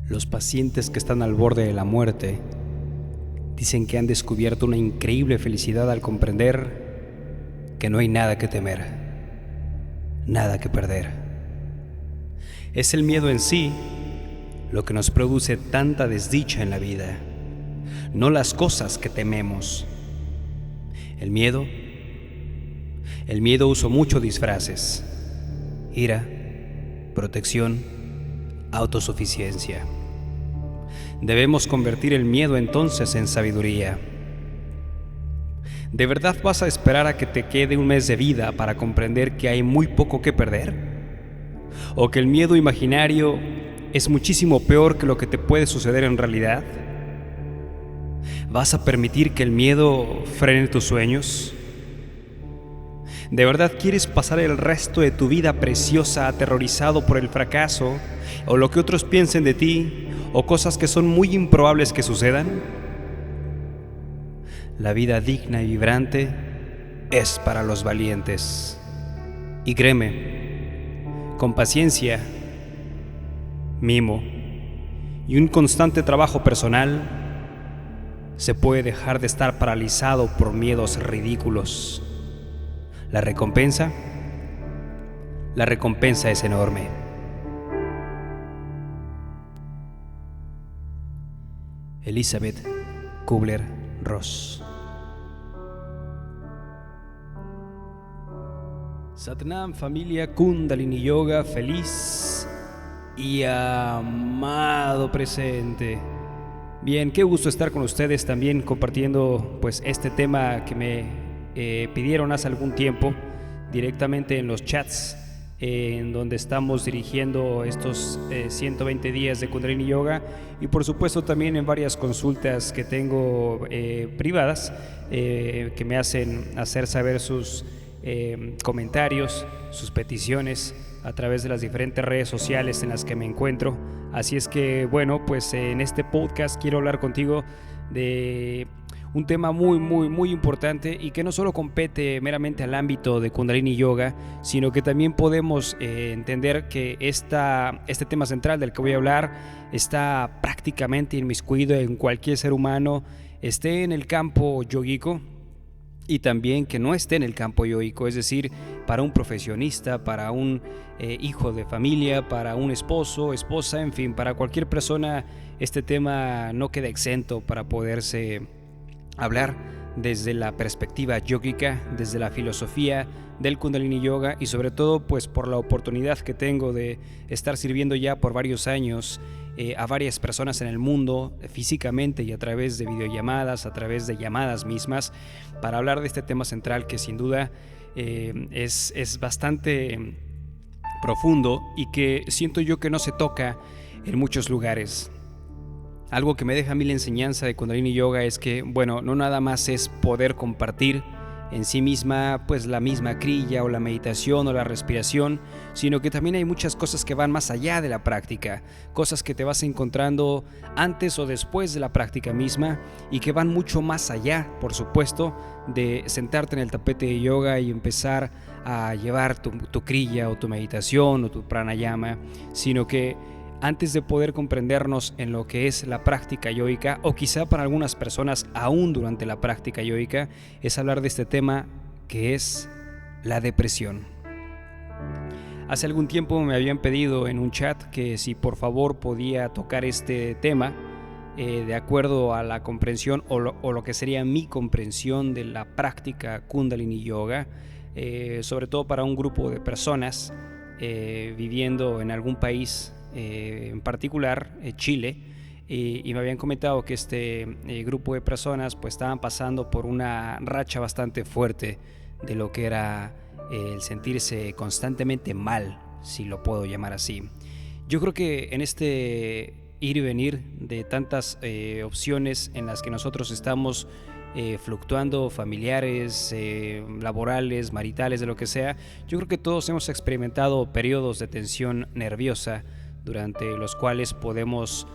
Los pacientes que están al borde de la muerte dicen que han descubierto una increíble felicidad al comprender que no hay nada que temer, nada que perder. Es el miedo en sí lo que nos produce tanta desdicha en la vida, no las cosas que tememos. El miedo usa muchos disfraces: ira, protección, autosuficiencia. Debemos convertir el miedo entonces en sabiduría. ¿De verdad vas a esperar a que te quede un mes de vida para comprender que hay muy poco que perder? ¿O que el miedo imaginario es muchísimo peor que lo que te puede suceder en realidad? ¿Vas a permitir que el miedo frene tus sueños? ¿De verdad quieres pasar el resto de tu vida preciosa aterrorizado por el fracaso o lo que otros piensen de ti o cosas que son muy improbables que sucedan? La vida digna y vibrante es para los valientes. Y créeme, con paciencia, mimo y un constante trabajo personal, se puede dejar de estar paralizado por miedos ridículos. La recompensa es enorme. Elizabeth Kubler-Ross. Satnam, familia Kundalini Yoga, feliz y amado presente. Bien, qué gusto estar con ustedes también compartiendo pues este tema que me pidieron hace algún tiempo directamente en los chats en donde estamos dirigiendo estos 120 días de Kundalini Yoga, y por supuesto también en varias consultas que tengo privadas que me hacen hacer saber sus comentarios, sus peticiones a través de las diferentes redes sociales en las que me encuentro. Así es que bueno, pues en este podcast quiero hablar contigo de un tema muy importante y que no solo compete meramente al ámbito de Kundalini Yoga, sino que también podemos entender que este tema central del que voy a hablar está prácticamente inmiscuido en cualquier ser humano, esté en el campo yógico y también que no esté en el campo yógico, es decir, para un profesionista, para un hijo de familia, para un esposo, esposa, en fin, para cualquier persona este tema no queda exento para poderse hablar desde la perspectiva yógica, desde la filosofía del Kundalini Yoga, y sobre todo pues por la oportunidad que tengo de estar sirviendo ya por varios años a varias personas en el mundo físicamente y a través de videollamadas, a través de llamadas mismas, para hablar de este tema central que sin duda es bastante profundo y que siento yo que no se toca en muchos lugares. Algo que me deja a mí la enseñanza de Kundalini Yoga es que, bueno, no nada más es poder compartir en sí misma pues la misma kriya o la meditación o la respiración, sino que también hay muchas cosas que van más allá de la práctica, cosas que te vas encontrando antes o después de la práctica misma y que van mucho más allá, por supuesto, de sentarte en el tapete de yoga y empezar a llevar tu kriya o tu meditación o tu pranayama, sino que antes de poder comprendernos en lo que es la práctica yógica, o quizá para algunas personas aún durante la práctica yógica, es hablar de este tema que es la depresión. Hace algún tiempo me habían pedido en un chat que si por favor podía tocar este tema de acuerdo a la comprensión o lo que sería mi comprensión de la práctica Kundalini Yoga, sobre todo para un grupo de personas viviendo en algún país en particular Chile, y me habían comentado que este grupo de personas pues estaban pasando por una racha bastante fuerte de lo que era el sentirse constantemente mal, si lo puedo llamar así. Yo creo que en este ir y venir de tantas opciones en las que nosotros estamos fluctuando, familiares, laborales, maritales, de lo que sea, yo creo que todos hemos experimentado periodos de tensión nerviosa durante los cuales podemos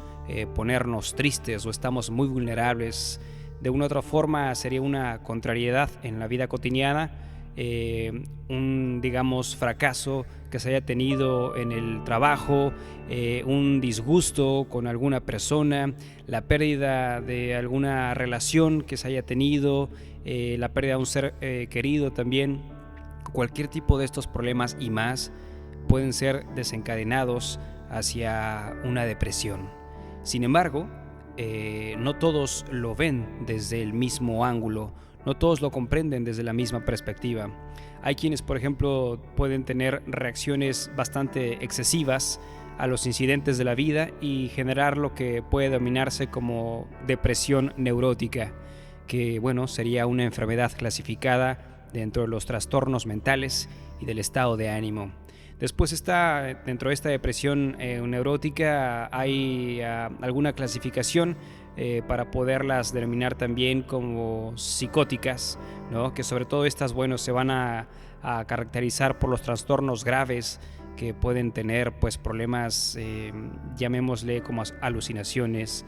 ponernos tristes o estamos muy vulnerables. De una u otra forma sería una contrariedad en la vida cotidiana un, digamos, fracaso que se haya tenido en el trabajo, un disgusto con alguna persona, la pérdida de alguna relación que se haya tenido, la pérdida de un ser querido también. Cualquier tipo de estos problemas y más pueden ser desencadenados hacia una depresión. Sin embargo, no todos lo ven desde el mismo ángulo, no todos lo comprenden desde la misma perspectiva. Hay quienes, por ejemplo, pueden tener reacciones bastante excesivas a los incidentes de la vida y generar lo que puede denominarse como depresión neurótica, que bueno, sería una enfermedad clasificada dentro de los trastornos mentales y del estado de ánimo. Después está, dentro de esta depresión neurótica, hay alguna clasificación para poderlas denominar también como psicóticas, ¿no? Que sobre todo estas, bueno, se van a caracterizar por los trastornos graves que pueden tener pues problemas, llamémosle como alucinaciones,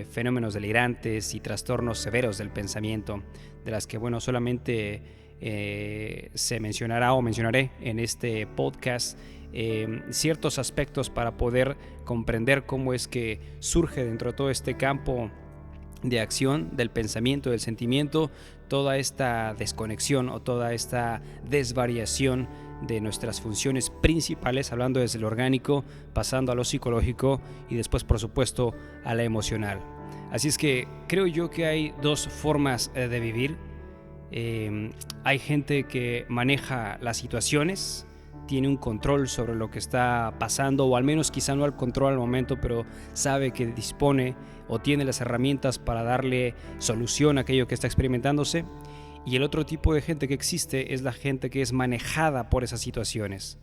fenómenos delirantes y trastornos severos del pensamiento, de las que, bueno, solamente se mencionará o mencionaré en este podcast ciertos aspectos para poder comprender cómo es que surge dentro de todo este campo de acción del pensamiento, del sentimiento, toda esta desconexión o toda esta desvariación de nuestras funciones principales, hablando desde lo orgánico, pasando a lo psicológico y después, por supuesto, a la emocional. Así es que creo yo que hay dos formas de vivir. Hay gente que maneja las situaciones, tiene un control sobre lo que está pasando, o al menos quizá no al control al momento, pero sabe que dispone o tiene las herramientas para darle solución a aquello que está experimentándose. Y el otro tipo de gente que existe es la gente que es manejada por esas situaciones,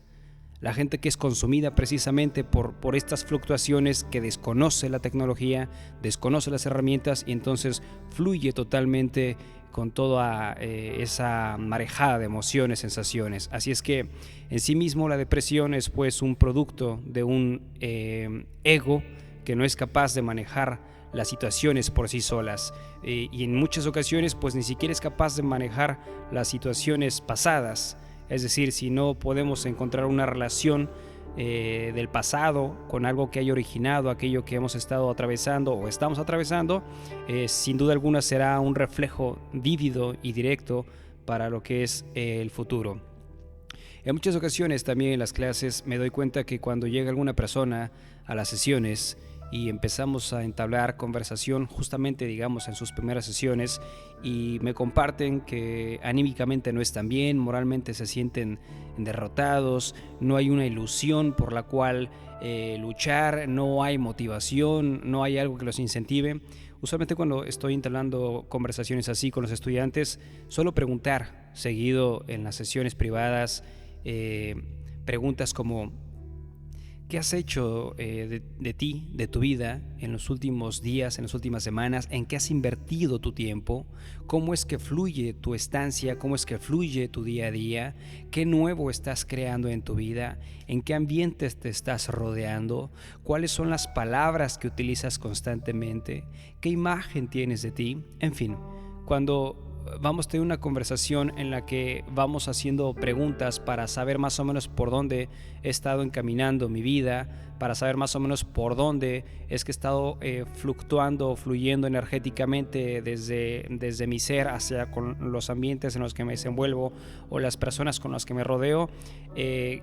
la gente que es consumida precisamente por estas fluctuaciones, que desconoce la tecnología, desconoce las herramientas y entonces fluye totalmente con toda esa marejada de emociones, sensaciones. Así es que en sí mismo la depresión es pues un producto de un ego que no es capaz de manejar las situaciones por sí solas, y en muchas ocasiones pues ni siquiera es capaz de manejar las situaciones pasadas. Es decir, si no podemos encontrar una relación del pasado con algo que haya originado aquello que hemos estado atravesando o estamos atravesando, sin duda alguna será un reflejo vívido y directo para lo que es el futuro. En muchas ocasiones también en las clases me doy cuenta que cuando llega alguna persona a las sesiones y empezamos a entablar conversación justamente, digamos, en sus primeras sesiones, y me comparten que anímicamente no están bien, moralmente se sienten derrotados, no hay una ilusión por la cual luchar, no hay motivación, no hay algo que los incentive. Usualmente cuando estoy entablando conversaciones así con los estudiantes, suelo preguntar seguido en las sesiones privadas preguntas como: ¿qué has hecho de ti, de tu vida, en los últimos días, en las últimas semanas? ¿En qué has invertido tu tiempo? ¿Cómo es que fluye tu estancia? ¿Cómo es que fluye tu día a día? ¿Qué nuevo estás creando en tu vida? ¿En qué ambientes te estás rodeando? ¿Cuáles son las palabras que utilizas constantemente? ¿Qué imagen tienes de ti? En fin, cuando vamos a tener una conversación en la que vamos haciendo preguntas para saber más o menos por dónde he estado encaminando mi vida, para saber más o menos por dónde es que he estado fluctuando, fluyendo energéticamente desde mi ser hacia con los ambientes en los que me desenvuelvo o las personas con las que me rodeo.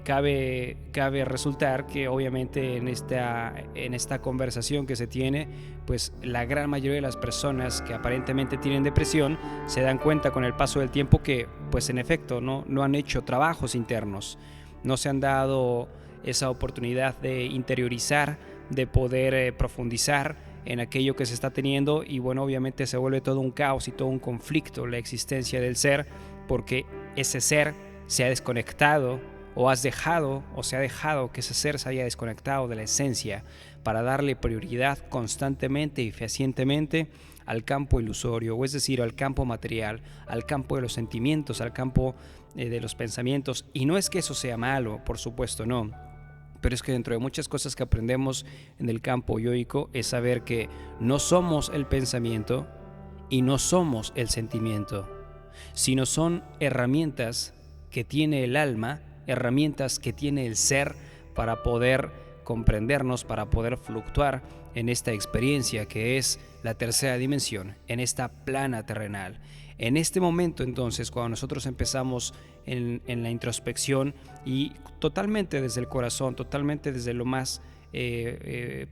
Cabe resultar que obviamente en esta conversación que se tiene, pues la gran mayoría de las personas que aparentemente tienen depresión se dan cuenta con el paso del tiempo que pues en efecto no han hecho trabajos internos, no se han dado esa oportunidad de interiorizar, de poder profundizar en aquello que se está teniendo, y bueno, obviamente se vuelve todo un caos y todo un conflicto la existencia del ser, porque ese ser se ha desconectado o se ha dejado que ese ser se haya desconectado de la esencia para darle prioridad constantemente y fehacientemente al campo ilusorio, o es decir, al campo material, al campo de los sentimientos, al campo de los pensamientos. Y no es que eso sea malo, por supuesto no, pero es que dentro de muchas cosas que aprendemos en el campo yoico es saber que no somos el pensamiento y no somos el sentimiento. sino son herramientas que tiene el alma, herramientas que tiene el ser para poder comprendernos, para poder fluctuar en esta experiencia que es la tercera dimensión, en esta plana terrenal. En este momento, entonces, cuando nosotros empezamos en la introspección y totalmente desde el corazón, totalmente desde lo más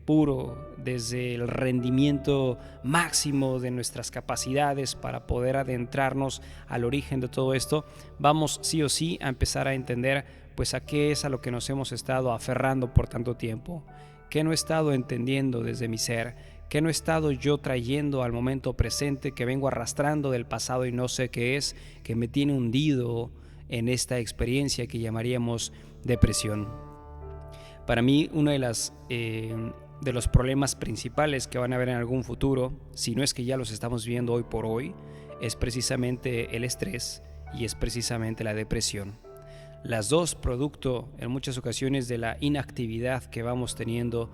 puro, desde el rendimiento máximo de nuestras capacidades para poder adentrarnos al origen de todo esto, vamos sí o sí a empezar a entender pues a qué es a lo que nos hemos estado aferrando por tanto tiempo, qué no he estado entendiendo desde mi ser, qué no he estado yo trayendo al momento presente, que vengo arrastrando del pasado y no sé qué es, que me tiene hundido en esta experiencia que llamaríamos depresión. Para mí, uno de los problemas principales que van a haber en algún futuro, si no es que ya los estamos viendo hoy por hoy, es precisamente el estrés y es precisamente la depresión. Las dos producto en muchas ocasiones de la inactividad que vamos teniendo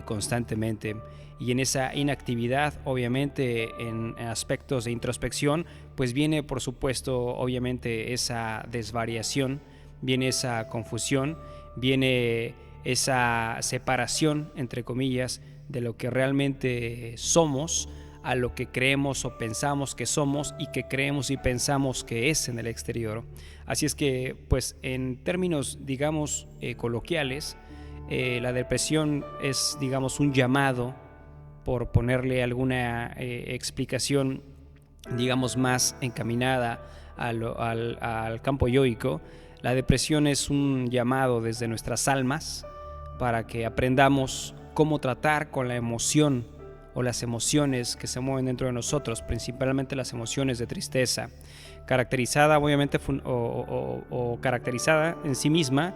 constantemente. Y en esa inactividad, obviamente, en aspectos de introspección, pues viene, por supuesto, obviamente, esa desvariación, viene esa confusión, viene esa separación, entre comillas, de lo que realmente somos a lo que creemos o pensamos que somos y que creemos y pensamos que es en el exterior. Así es que, pues, en términos, digamos, coloquiales, la depresión es, digamos, un llamado, por ponerle alguna explicación, digamos, más encaminada al campo yoico. La depresión es un llamado desde nuestras almas para que aprendamos cómo tratar con la emoción o las emociones que se mueven dentro de nosotros, principalmente las emociones de tristeza, caracterizada obviamente o caracterizada en sí misma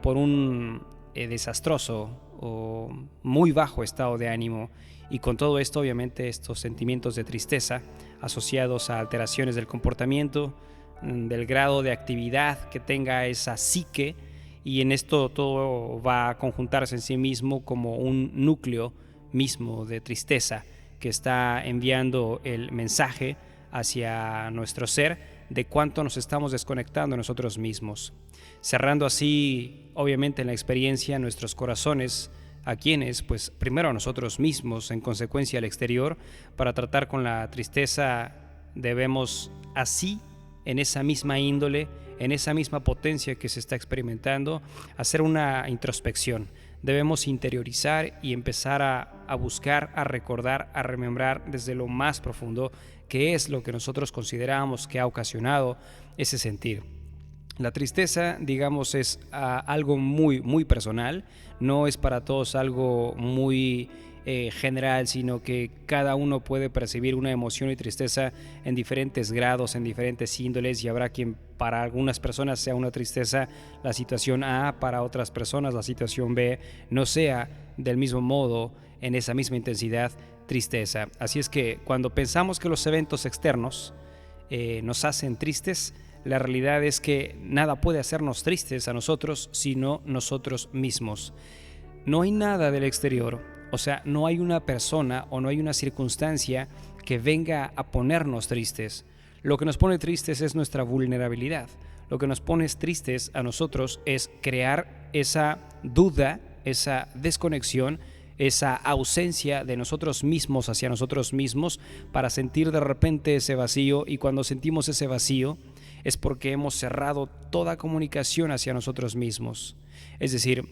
por un desastroso o muy bajo estado de ánimo, y con todo esto obviamente estos sentimientos de tristeza asociados a alteraciones del comportamiento, del grado de actividad que tenga esa psique, y en esto todo va a conjuntarse en sí mismo como un núcleo mismo de tristeza que está enviando el mensaje hacia nuestro ser de cuánto nos estamos desconectando de nosotros mismos, cerrando así obviamente en la experiencia nuestros corazones a quienes, pues primero a nosotros mismos, en consecuencia al exterior. Para tratar con la tristeza debemos así, en esa misma índole, en esa misma potencia que se está experimentando, hacer una introspección. Debemos interiorizar y empezar a buscar, a recordar, a remembrar desde lo más profundo qué es lo que nosotros consideramos que ha ocasionado ese sentir. La tristeza, digamos, es algo muy, muy personal, no es para todos algo muy general, sino que cada uno puede percibir una emoción y tristeza en diferentes grados, en diferentes índoles, y habrá quien para algunas personas sea una tristeza la situación A, para otras personas la situación B no sea del mismo modo, en esa misma intensidad, tristeza. Así es que cuando pensamos que los eventos externos nos hacen tristes, la realidad es que nada puede hacernos tristes a nosotros sino nosotros mismos. No hay nada del exterior, o sea, no hay una persona o no hay una circunstancia que venga a ponernos tristes. Lo que nos pone tristes es nuestra vulnerabilidad. Lo que nos pone tristes a nosotros es crear esa duda, esa desconexión, esa ausencia de nosotros mismos hacia nosotros mismos, para sentir de repente ese vacío, y cuando sentimos ese vacío es porque hemos cerrado toda comunicación hacia nosotros mismos. Es decir,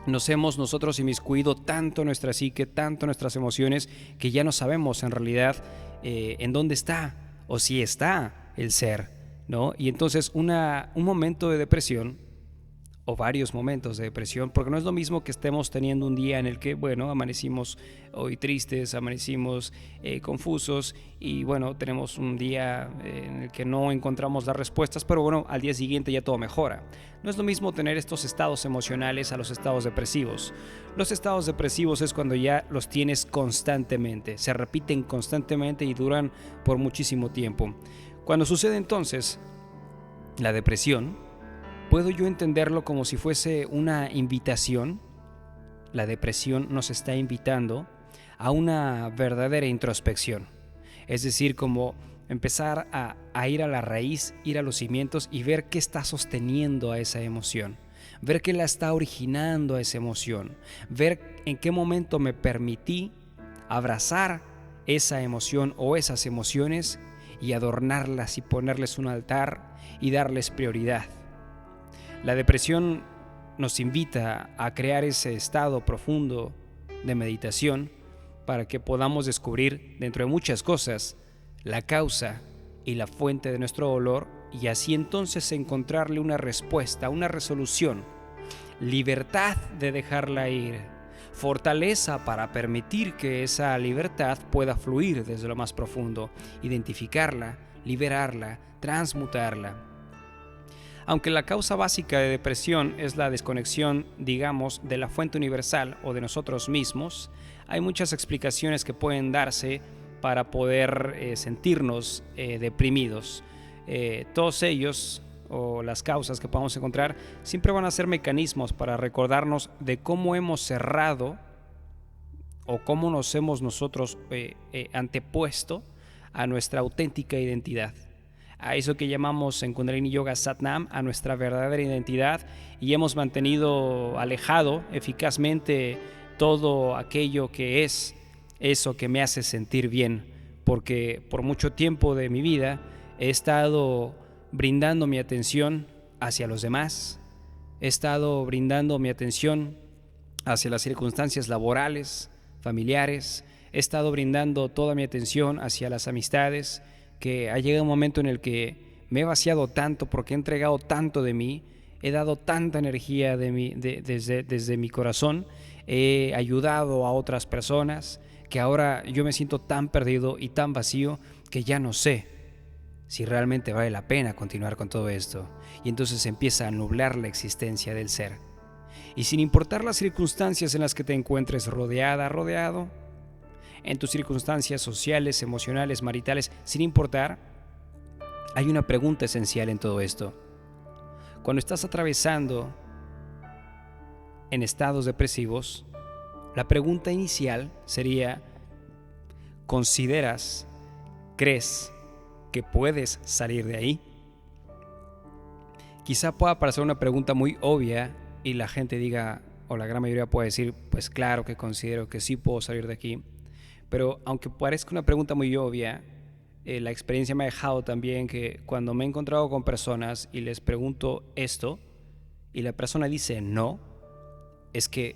nos hemos nosotros inmiscuido tanto nuestra psique, tanto nuestras emociones, que ya no sabemos en realidad en dónde está o si está el ser, ¿no? Y entonces un momento de depresión, o varios momentos de depresión, porque no es lo mismo que estemos teniendo un día en el que, bueno, amanecimos hoy tristes, amanecimos confusos, y bueno, tenemos un día en el que no encontramos las respuestas, pero bueno, al día siguiente ya todo mejora. No es lo mismo tener estos estados emocionales a los estados depresivos. Los estados depresivos es cuando ya los tienes constantemente, se repiten constantemente y duran por muchísimo tiempo. Cuando sucede entonces la depresión, puedo yo entenderlo como si fuese una invitación. La depresión nos está invitando a una verdadera introspección. Es decir, como empezar a ir a la raíz, ir a los cimientos y ver qué está sosteniendo a esa emoción, ver qué la está originando a esa emoción, ver en qué momento me permití abrazar esa emoción o esas emociones y adornarlas y ponerles un altar y darles prioridad. La depresión nos invita a crear ese estado profundo de meditación para que podamos descubrir, dentro de muchas cosas, la causa y la fuente de nuestro dolor y así entonces encontrarle una respuesta, una resolución, libertad de dejarla ir, fortaleza para permitir que esa libertad pueda fluir desde lo más profundo, identificarla, liberarla, transmutarla. Aunque la causa básica de depresión es la desconexión, digamos, de la fuente universal o de nosotros mismos, hay muchas explicaciones que pueden darse para poder sentirnos deprimidos. Todos ellos, o las causas que podamos encontrar, siempre van a ser mecanismos para recordarnos de cómo hemos cerrado o cómo nos hemos nosotros antepuesto a nuestra auténtica identidad, a eso que llamamos en Kundalini Yoga Satnam, a nuestra verdadera identidad, y hemos mantenido alejado eficazmente todo aquello que es eso que me hace sentir bien, porque por mucho tiempo de mi vida he estado brindando mi atención hacia los demás, he estado brindando mi atención hacia las circunstancias laborales, familiares, he estado brindando toda mi atención hacia las amistades, que ha llegado un momento en el que me he vaciado tanto porque he entregado tanto de mí, he dado tanta energía desde mi corazón, he ayudado a otras personas, que ahora yo me siento tan perdido y tan vacío que ya no sé si realmente vale la pena continuar con todo esto. Y entonces empieza a nublar la existencia del ser. Y sin importar las circunstancias en las que te encuentres rodeado, en tus circunstancias sociales, emocionales, maritales, sin importar, hay una pregunta esencial en todo esto. Cuando estás atravesando en estados depresivos, la pregunta inicial sería: ¿crees que puedes salir de ahí? Quizá pueda parecer una pregunta muy obvia y la gente diga, o la gran mayoría puede decir, pues claro que considero que sí puedo salir de aquí. Pero aunque parezca una pregunta muy obvia, la experiencia me ha dejado también que cuando me he encontrado con personas y les pregunto esto y la persona dice no, es que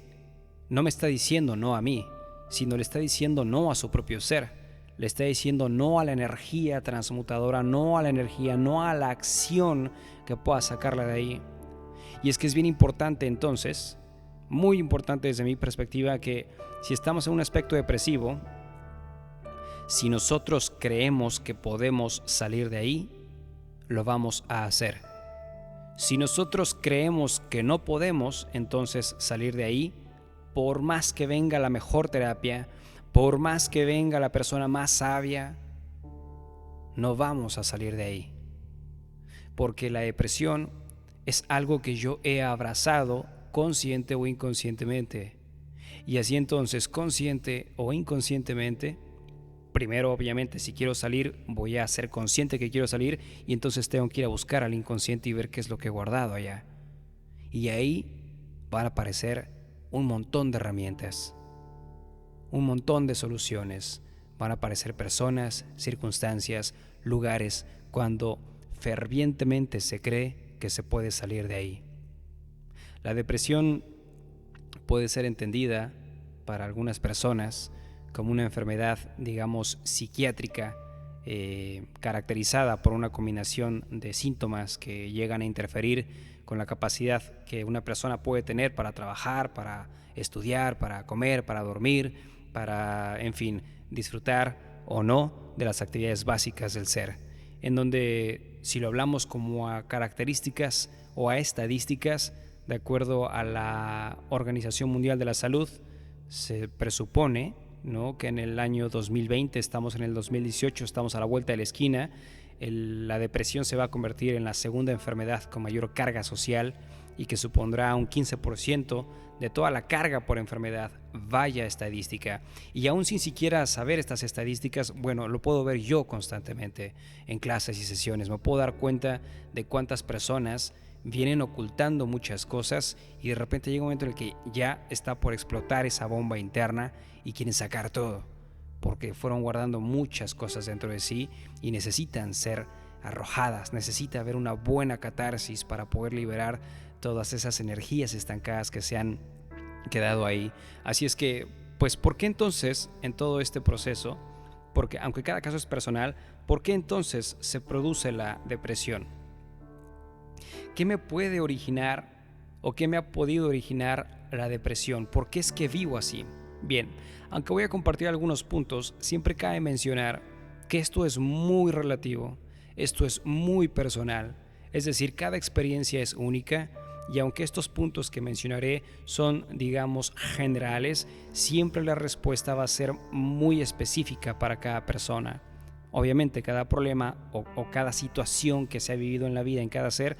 no me está diciendo no a mí, sino le está diciendo no a su propio ser. Le está diciendo no a la energía transmutadora, no a la energía, no a la acción que pueda sacarla de ahí. Y es que es bien importante entonces, muy importante desde mi perspectiva, que si estamos en un aspecto depresivo, si nosotros creemos que podemos salir de ahí, lo vamos a hacer. Si nosotros creemos que no podemos, entonces salir de ahí, por más que venga la mejor terapia, por más que venga la persona más sabia, no vamos a salir de ahí. Porque la depresión es algo que yo he abrazado consciente o inconscientemente. Y así entonces, consciente o inconscientemente, primero obviamente si quiero salir voy a ser consciente que quiero salir y entonces tengo que ir a buscar al inconsciente y ver qué es lo que he guardado allá. Y ahí van a aparecer un montón de herramientas, un montón de soluciones. Van a aparecer personas, circunstancias, lugares, cuando fervientemente se cree que se puede salir de ahí. La depresión puede ser entendida para algunas personas como una enfermedad, digamos, psiquiátrica, caracterizada por una combinación de síntomas que llegan a interferir con la capacidad que una persona puede tener para trabajar, para estudiar, para comer, para dormir, para, en fin, disfrutar o no de las actividades básicas del ser, en donde si lo hablamos como a características o a estadísticas, de acuerdo a la Organización Mundial de la Salud, se presupone, ¿no?, que en el año 2020, estamos en el 2018, estamos a la vuelta de la esquina, la depresión se va a convertir en la segunda enfermedad con mayor carga social y que supondrá un 15% de toda la carga por enfermedad. Vaya estadística. Y aún sin siquiera saber estas estadísticas, bueno, lo puedo ver yo constantemente en clases y sesiones. Me puedo dar cuenta de cuántas personas vienen ocultando muchas cosas y de repente llega un momento en el que ya está por explotar esa bomba interna y quieren sacar todo, porque fueron guardando muchas cosas dentro de sí y necesitan ser arrojadas, necesita haber una buena catarsis para poder liberar todas esas energías estancadas que se han quedado ahí. Así es que, pues, ¿por qué entonces en todo este proceso, porque aunque cada caso es personal, ¿por qué entonces se produce la depresión? ¿Qué me puede originar o qué me ha podido originar la depresión? ¿Por qué es que vivo así? Bien, aunque voy a compartir algunos puntos, siempre cabe mencionar que esto es muy relativo, esto es muy personal, es decir, cada experiencia es única y aunque estos puntos que mencionaré son, digamos, generales, siempre la respuesta va a ser muy específica para cada persona. Obviamente cada problema o cada situación que se ha vivido en la vida en cada ser,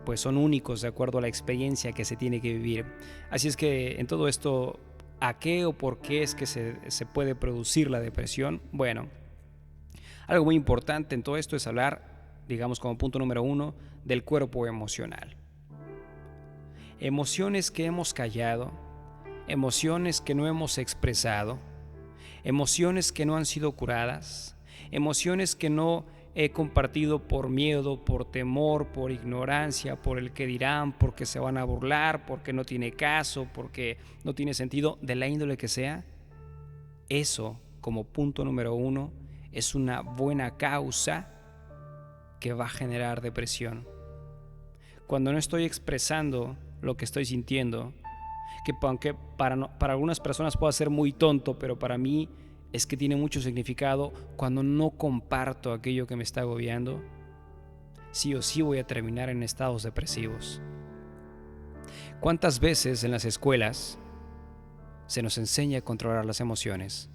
pues son únicos de acuerdo a la experiencia que se tiene que vivir. Así es que en todo esto, ¿a qué o por qué es que se puede producir la depresión? Bueno, algo muy importante en todo esto es hablar, digamos como punto número 1, del cuerpo emocional. Emociones que hemos callado, emociones que no hemos expresado, emociones que no han sido curadas, emociones que no he compartido por miedo, por temor, por ignorancia, por el que dirán, porque se van a burlar, porque no tiene caso, porque no tiene sentido, de la índole que sea. Eso, como punto número 1, es una buena causa que va a generar depresión. Cuando no estoy expresando lo que estoy sintiendo, que aunque para algunas personas pueda ser muy tonto, pero para mí es que tiene mucho significado. Cuando no comparto aquello que me está agobiando, sí o sí voy a terminar en estados depresivos. ¿Cuántas veces en las escuelas se nos enseña a controlar las emociones?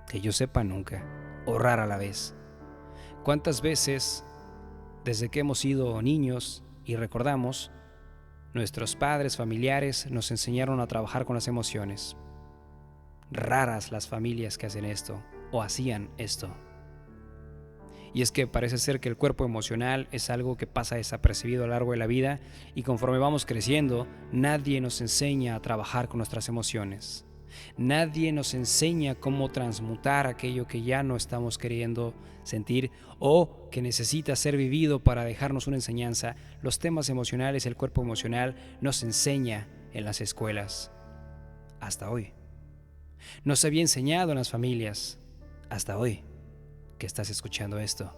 Que yo sepa, nunca, o rara a la vez. ¿Cuántas veces desde que hemos sido niños y recordamos, nuestros padres, familiares nos enseñaron a trabajar con las emociones? Raras las familias que hacen esto o hacían esto. Y es que parece ser que el cuerpo emocional es algo que pasa desapercibido a lo largo de la vida y conforme vamos creciendo, nadie nos enseña a trabajar con nuestras emociones. Nadie nos enseña cómo transmutar aquello que ya no estamos queriendo sentir o que necesita ser vivido para dejarnos una enseñanza. Los temas emocionales, el cuerpo emocional, nos enseña en las escuelas. Hasta hoy. No se había enseñado en las familias hasta hoy que estás escuchando esto.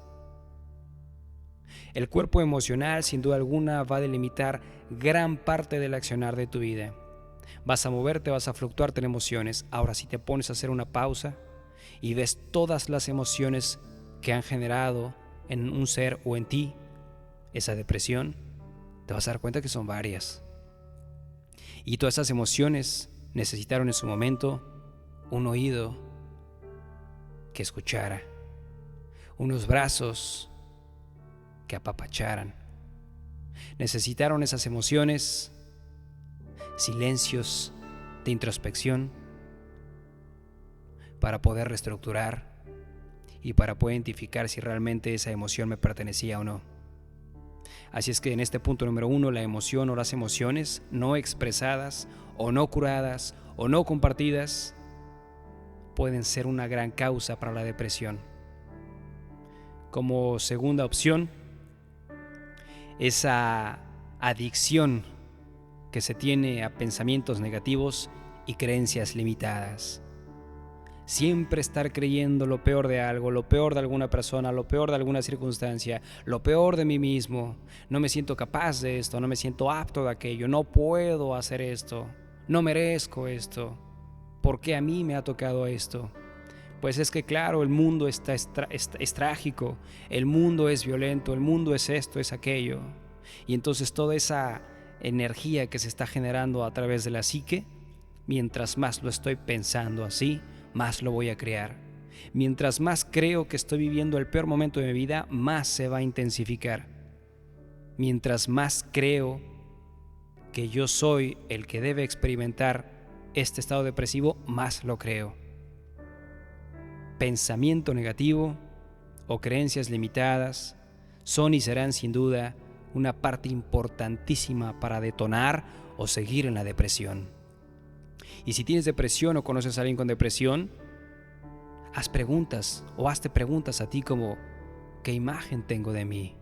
El cuerpo emocional sin duda alguna va a delimitar gran parte del accionar de tu vida. Vas a moverte, vas a fluctuarte en emociones. Ahora si te pones a hacer una pausa y ves todas las emociones que han generado en un ser o en ti esa depresión, te vas a dar cuenta que son varias. Y todas esas emociones necesitaron en su momento un oído que escuchara, unos brazos que apapacharan. Necesitaron esas emociones, silencios de introspección para poder reestructurar y para poder identificar si realmente esa emoción me pertenecía o no. Así es que en este punto número 1, la emoción o las emociones no expresadas o no curadas o no compartidas pueden ser una gran causa para la depresión. Como segunda opción, esa adicción que se tiene a pensamientos negativos y creencias limitadas. Siempre estar creyendo lo peor de algo, lo peor de alguna persona, lo peor de alguna circunstancia, lo peor de mí mismo. No me siento capaz de esto, no me siento apto de aquello, no puedo hacer esto, no merezco esto. ¿Por qué a mí me ha tocado esto? Pues es que claro, el mundo es trágico, el mundo es violento, el mundo es esto, es aquello. Y entonces toda esa energía que se está generando a través de la psique, mientras más lo estoy pensando así, más lo voy a crear. Mientras más creo que estoy viviendo el peor momento de mi vida, más se va a intensificar. Mientras más creo que yo soy el que debe experimentar este estado depresivo, más lo creo. Pensamiento negativo o creencias limitadas son y serán sin duda una parte importantísima para detonar o seguir en la depresión. Y si tienes depresión o conoces a alguien con depresión, haz preguntas o hazte preguntas a ti como: ¿qué imagen tengo de mí?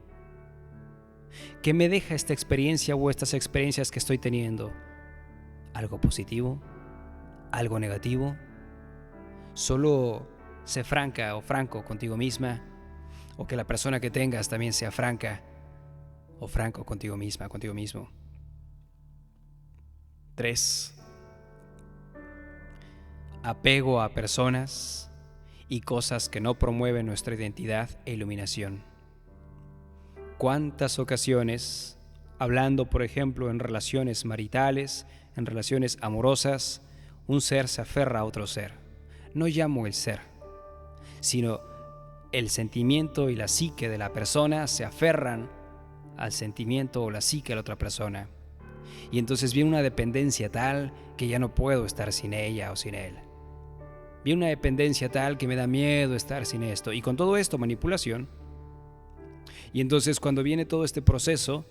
¿Qué me deja esta experiencia o estas experiencias que estoy teniendo? ¿Algo positivo? ¿Algo negativo? Solo sé franca o franco contigo misma, o que la persona que tengas también sea franca o franco contigo misma, contigo mismo. 3. Apego a personas y cosas que no promueven nuestra identidad e iluminación. ¿Cuántas ocasiones, hablando por ejemplo en relaciones maritales, en relaciones amorosas, un ser se aferra a otro ser? No llamo el ser, sino el sentimiento y la psique de la persona se aferran al sentimiento o la psique de la otra persona. Y entonces viene una dependencia tal que ya no puedo estar sin ella o sin él. Viene una dependencia tal que me da miedo estar sin esto. Y con todo esto, manipulación. Y entonces cuando viene todo este proceso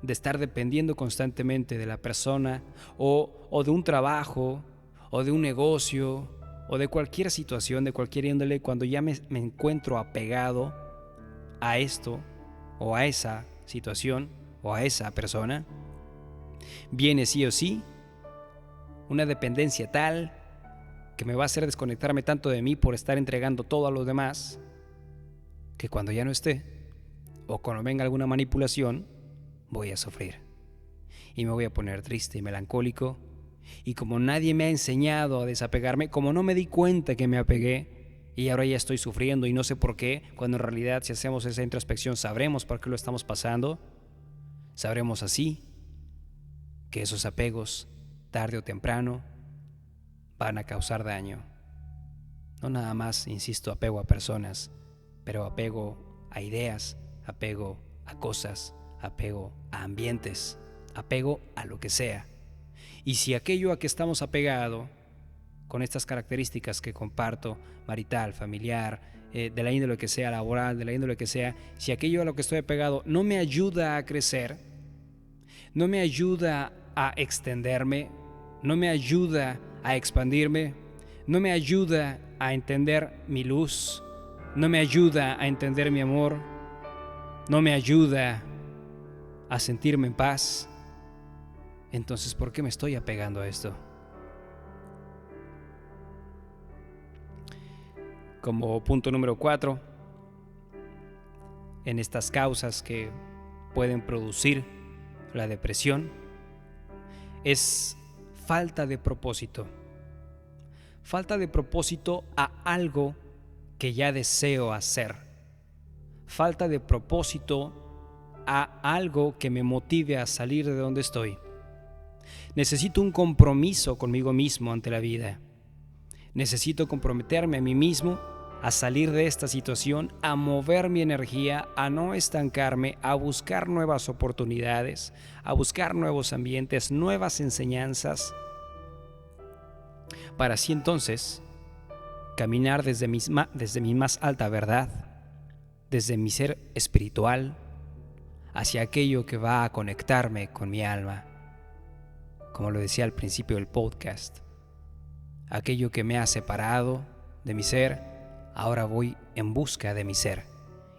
de estar dependiendo constantemente de la persona o de un trabajo o de un negocio o de cualquier situación, de cualquier índole, cuando ya me encuentro apegado a esto o a esa situación o a esa persona, viene sí o sí una dependencia tal que me va a hacer desconectarme tanto de mí por estar entregando todo a los demás, que cuando ya no esté o cuando venga alguna manipulación, voy a sufrir y me voy a poner triste y melancólico. Y como nadie me ha enseñado a desapegarme, como no me di cuenta que me apegué y ahora ya estoy sufriendo y no sé por qué, cuando en realidad si hacemos esa introspección sabremos por qué lo estamos pasando, sabremos así que esos apegos, tarde o temprano, van a causar daño. No nada más, insisto, apego a personas, pero apego a ideas, apego a cosas, apego a ambientes, apego a lo que sea. Y si aquello a que estamos apegados, con estas características que comparto, marital, familiar, de la índole que sea, laboral, de la índole que sea, si aquello a lo que estoy apegado no me ayuda a crecer, no me ayuda a extenderme, no me ayuda a expandirme, no me ayuda a entender mi luz, no me ayuda a entender mi amor, no me ayuda a sentirme en paz, entonces ¿por qué me estoy apegando a esto? Como punto número 4, en estas causas que pueden producir la depresión, es falta de propósito. Falta de propósito a algo que ya deseo hacer. Falta de propósito a algo que me motive a salir de donde estoy. Necesito un compromiso conmigo mismo ante la vida. Necesito comprometerme a mí mismo a salir de esta situación, a mover mi energía, a no estancarme, a buscar nuevas oportunidades, a buscar nuevos ambientes, nuevas enseñanzas, para así entonces caminar desde mi más alta verdad, desde mi ser espiritual, hacia aquello que va a conectarme con mi alma. Como lo decía al principio del podcast, aquello que me ha separado de mi ser, ahora voy en busca de mi ser,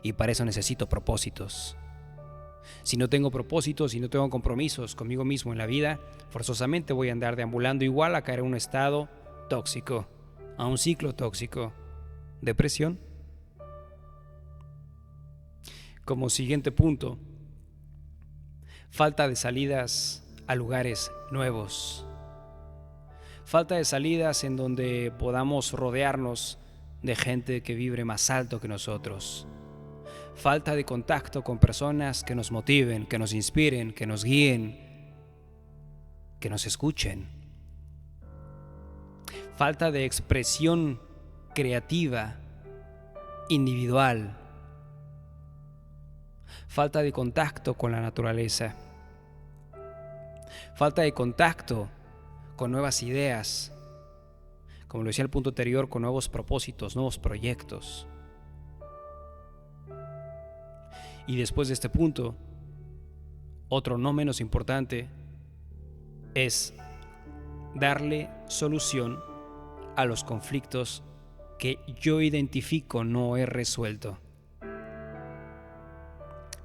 y para eso necesito propósitos. Si no tengo propósitos, si no tengo compromisos conmigo mismo en la vida, forzosamente voy a andar deambulando igual a caer en un estado tóxico, a un ciclo tóxico, depresión. Como siguiente punto, falta de salidas a lugares nuevos. Falta de salidas en donde podamos rodearnos de gente que vibre más alto que nosotros. Falta de contacto con personas que nos motiven, que nos inspiren, que nos guíen, que nos escuchen. Falta de expresión creativa, individual. Falta de contacto con la naturaleza. falta de contacto con nuevas ideas, como lo decía el punto anterior, con nuevos propósitos, nuevos proyectos. Y después de este punto, otro no menos importante es darle solución a los conflictos que yo identifico no he resuelto,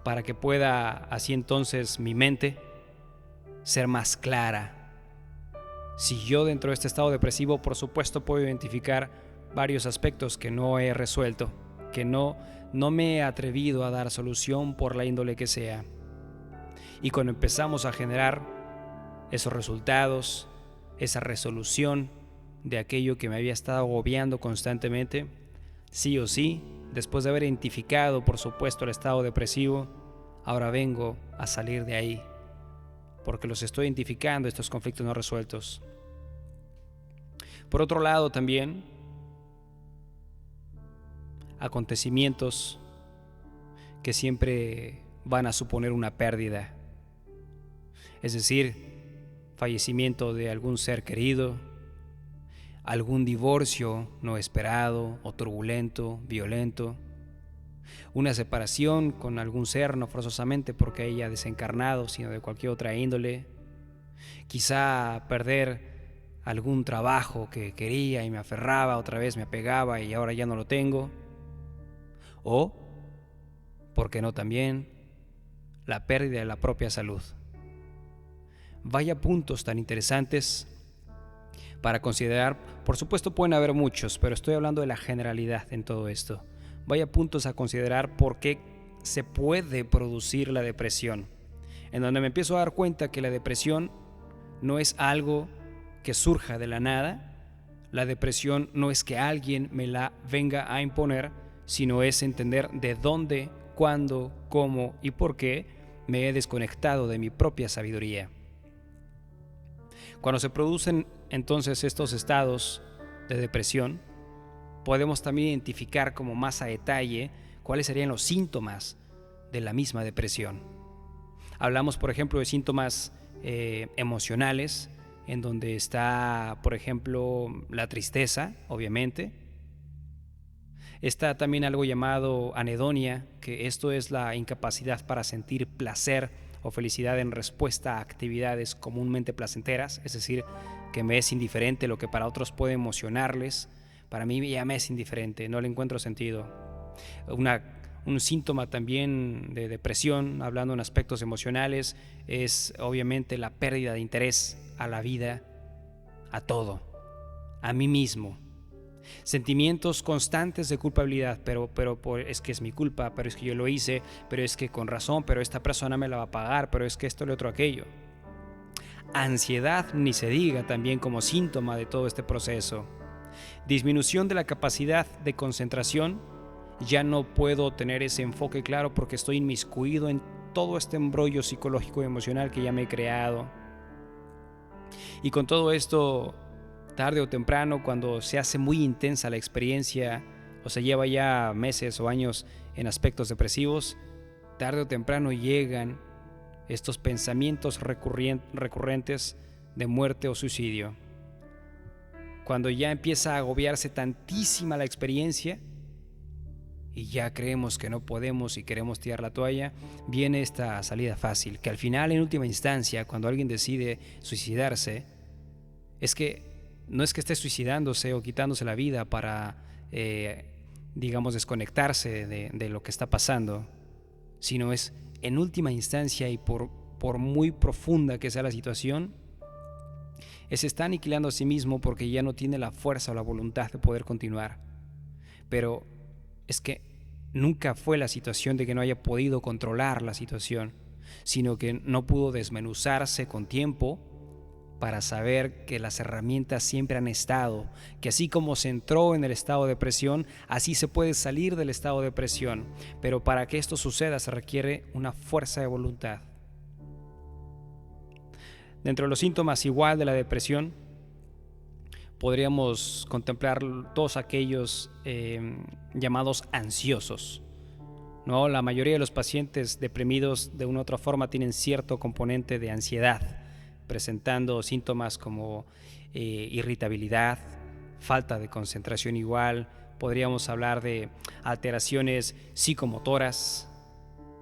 para que pueda así entonces mi mente ser más clara. Si yo dentro de este estado depresivo, por supuesto, puedo identificar varios aspectos que no he resuelto, que no me he atrevido a dar solución por la índole que sea. Y cuando empezamos a generar esos resultados, esa resolución de aquello que me había estado agobiando constantemente, sí o sí, después de haber identificado, por supuesto, el estado depresivo, ahora vengo a salir de ahí, porque los estoy identificando, estos conflictos no resueltos. Por otro lado, también, acontecimientos que siempre van a suponer una pérdida, es decir, fallecimiento de algún ser querido, algún divorcio no esperado o turbulento, violento, una separación con algún ser, no forzosamente porque haya desencarnado, sino de cualquier otra índole, quizá perder algún trabajo que quería y me aferraba, otra vez me apegaba y ahora ya no lo tengo, o, ¿por qué no también, la pérdida de la propia salud? Vaya puntos tan interesantes para considerar. Por supuesto pueden haber muchos, pero estoy hablando de la generalidad en todo esto. Vaya puntos a considerar por qué se puede producir la depresión, en donde me empiezo a dar cuenta que la depresión no es algo que surja de la nada. La depresión no es que alguien me la venga a imponer, sino es entender de dónde, cuándo, cómo y por qué me he desconectado de mi propia sabiduría. Cuando se producen entonces estos estados de depresión, podemos también identificar como más a detalle cuáles serían los síntomas de la misma depresión. Hablamos, por ejemplo, de síntomas emocionales, en donde está, por ejemplo, la tristeza, obviamente. Está también algo llamado anedonia, que esto es la incapacidad para sentir placer o felicidad en respuesta a actividades comúnmente placenteras, es decir, que me es indiferente lo que para otros puede emocionarles, para mí ya me es indiferente, no le encuentro sentido. Un síntoma también de depresión, hablando en aspectos emocionales, es obviamente la pérdida de interés a la vida, a todo, a mí mismo. Sentimientos constantes de culpabilidad, pero es que es mi culpa, pero es que yo lo hice, pero es que con razón, pero esta persona me la va a pagar, pero es que esto, lo otro, aquello. Ansiedad, ni se diga, también como síntoma de todo este proceso. Disminución de la capacidad de concentración, ya no puedo tener ese enfoque claro porque estoy inmiscuido en todo este embrollo psicológico y emocional que ya me he creado. Y con todo esto, tarde o temprano, cuando se hace muy intensa la experiencia o se lleva ya meses o años en aspectos depresivos, tarde o temprano llegan estos pensamientos recurrentes de muerte o suicidio. Cuando ya empieza a agobiarse tantísima la experiencia y ya creemos que no podemos y queremos tirar la toalla, viene esta salida fácil, que al final, en última instancia, cuando alguien decide suicidarse, no es que esté suicidándose o quitándose la vida para, desconectarse de lo que está pasando, sino es, en última instancia y por muy profunda que sea la situación, se está aniquilando a sí mismo porque ya no tiene la fuerza o la voluntad de poder continuar. Pero es que nunca fue la situación de que no haya podido controlar la situación, sino que no pudo desmenuzarse con tiempo para saber que las herramientas siempre han estado, que así como se entró en el estado de depresión, así se puede salir del estado de depresión, pero para que esto suceda se requiere una fuerza de voluntad. Dentro de los síntomas igual de la depresión, podríamos contemplar todos aquellos llamados ansiosos, ¿no? La mayoría de los pacientes deprimidos de una u otra forma tienen cierto componente de ansiedad, presentando síntomas como irritabilidad, falta de concentración igual. Podríamos hablar de alteraciones psicomotoras.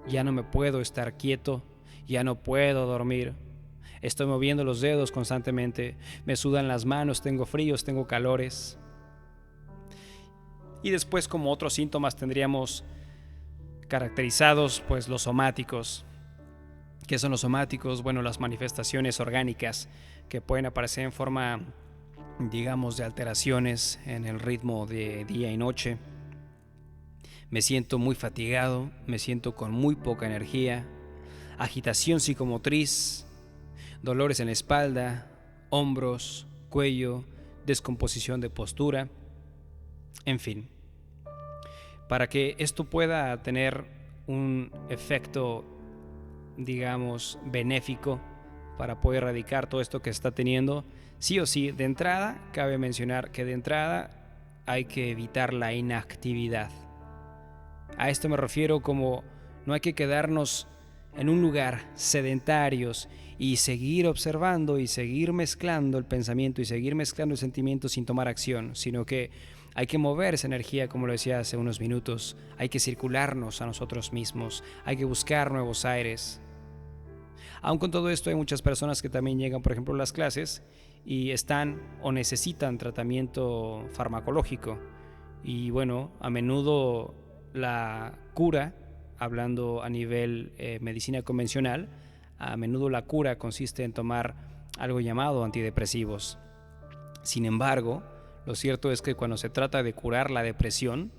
Ya no me puedo estar quieto, ya no puedo dormir. Estoy moviendo los dedos constantemente, me sudan las manos, tengo fríos, tengo calores. Y después, como otros síntomas, tendríamos caracterizados pues los somáticos. ¿Qué son los somáticos? Bueno, las manifestaciones orgánicas que pueden aparecer en forma, digamos, de alteraciones en el ritmo de día y noche. Me siento muy fatigado, me siento con muy poca energía, agitación psicomotriz, dolores en la espalda, hombros, cuello, descomposición de postura, en fin. Para que esto pueda tener un efecto, digamos, benéfico para poder erradicar todo esto que está teniendo, sí o sí, de entrada, cabe mencionar que de entrada hay que evitar la inactividad. A esto me refiero como no hay que quedarnos en un lugar sedentarios y seguir observando y seguir mezclando el pensamiento y seguir mezclando el sentimiento sin tomar acción, sino que hay que mover esa energía, como lo decía hace unos minutos, hay que circularnos a nosotros mismos, hay que buscar nuevos aires. Aun con todo esto hay muchas personas que también llegan, por ejemplo, a las clases y están o necesitan tratamiento farmacológico y bueno, a menudo la cura, hablando a nivel medicina convencional, a menudo la cura consiste en tomar algo llamado antidepresivos. Sin embargo, lo cierto es que cuando se trata de curar la depresión,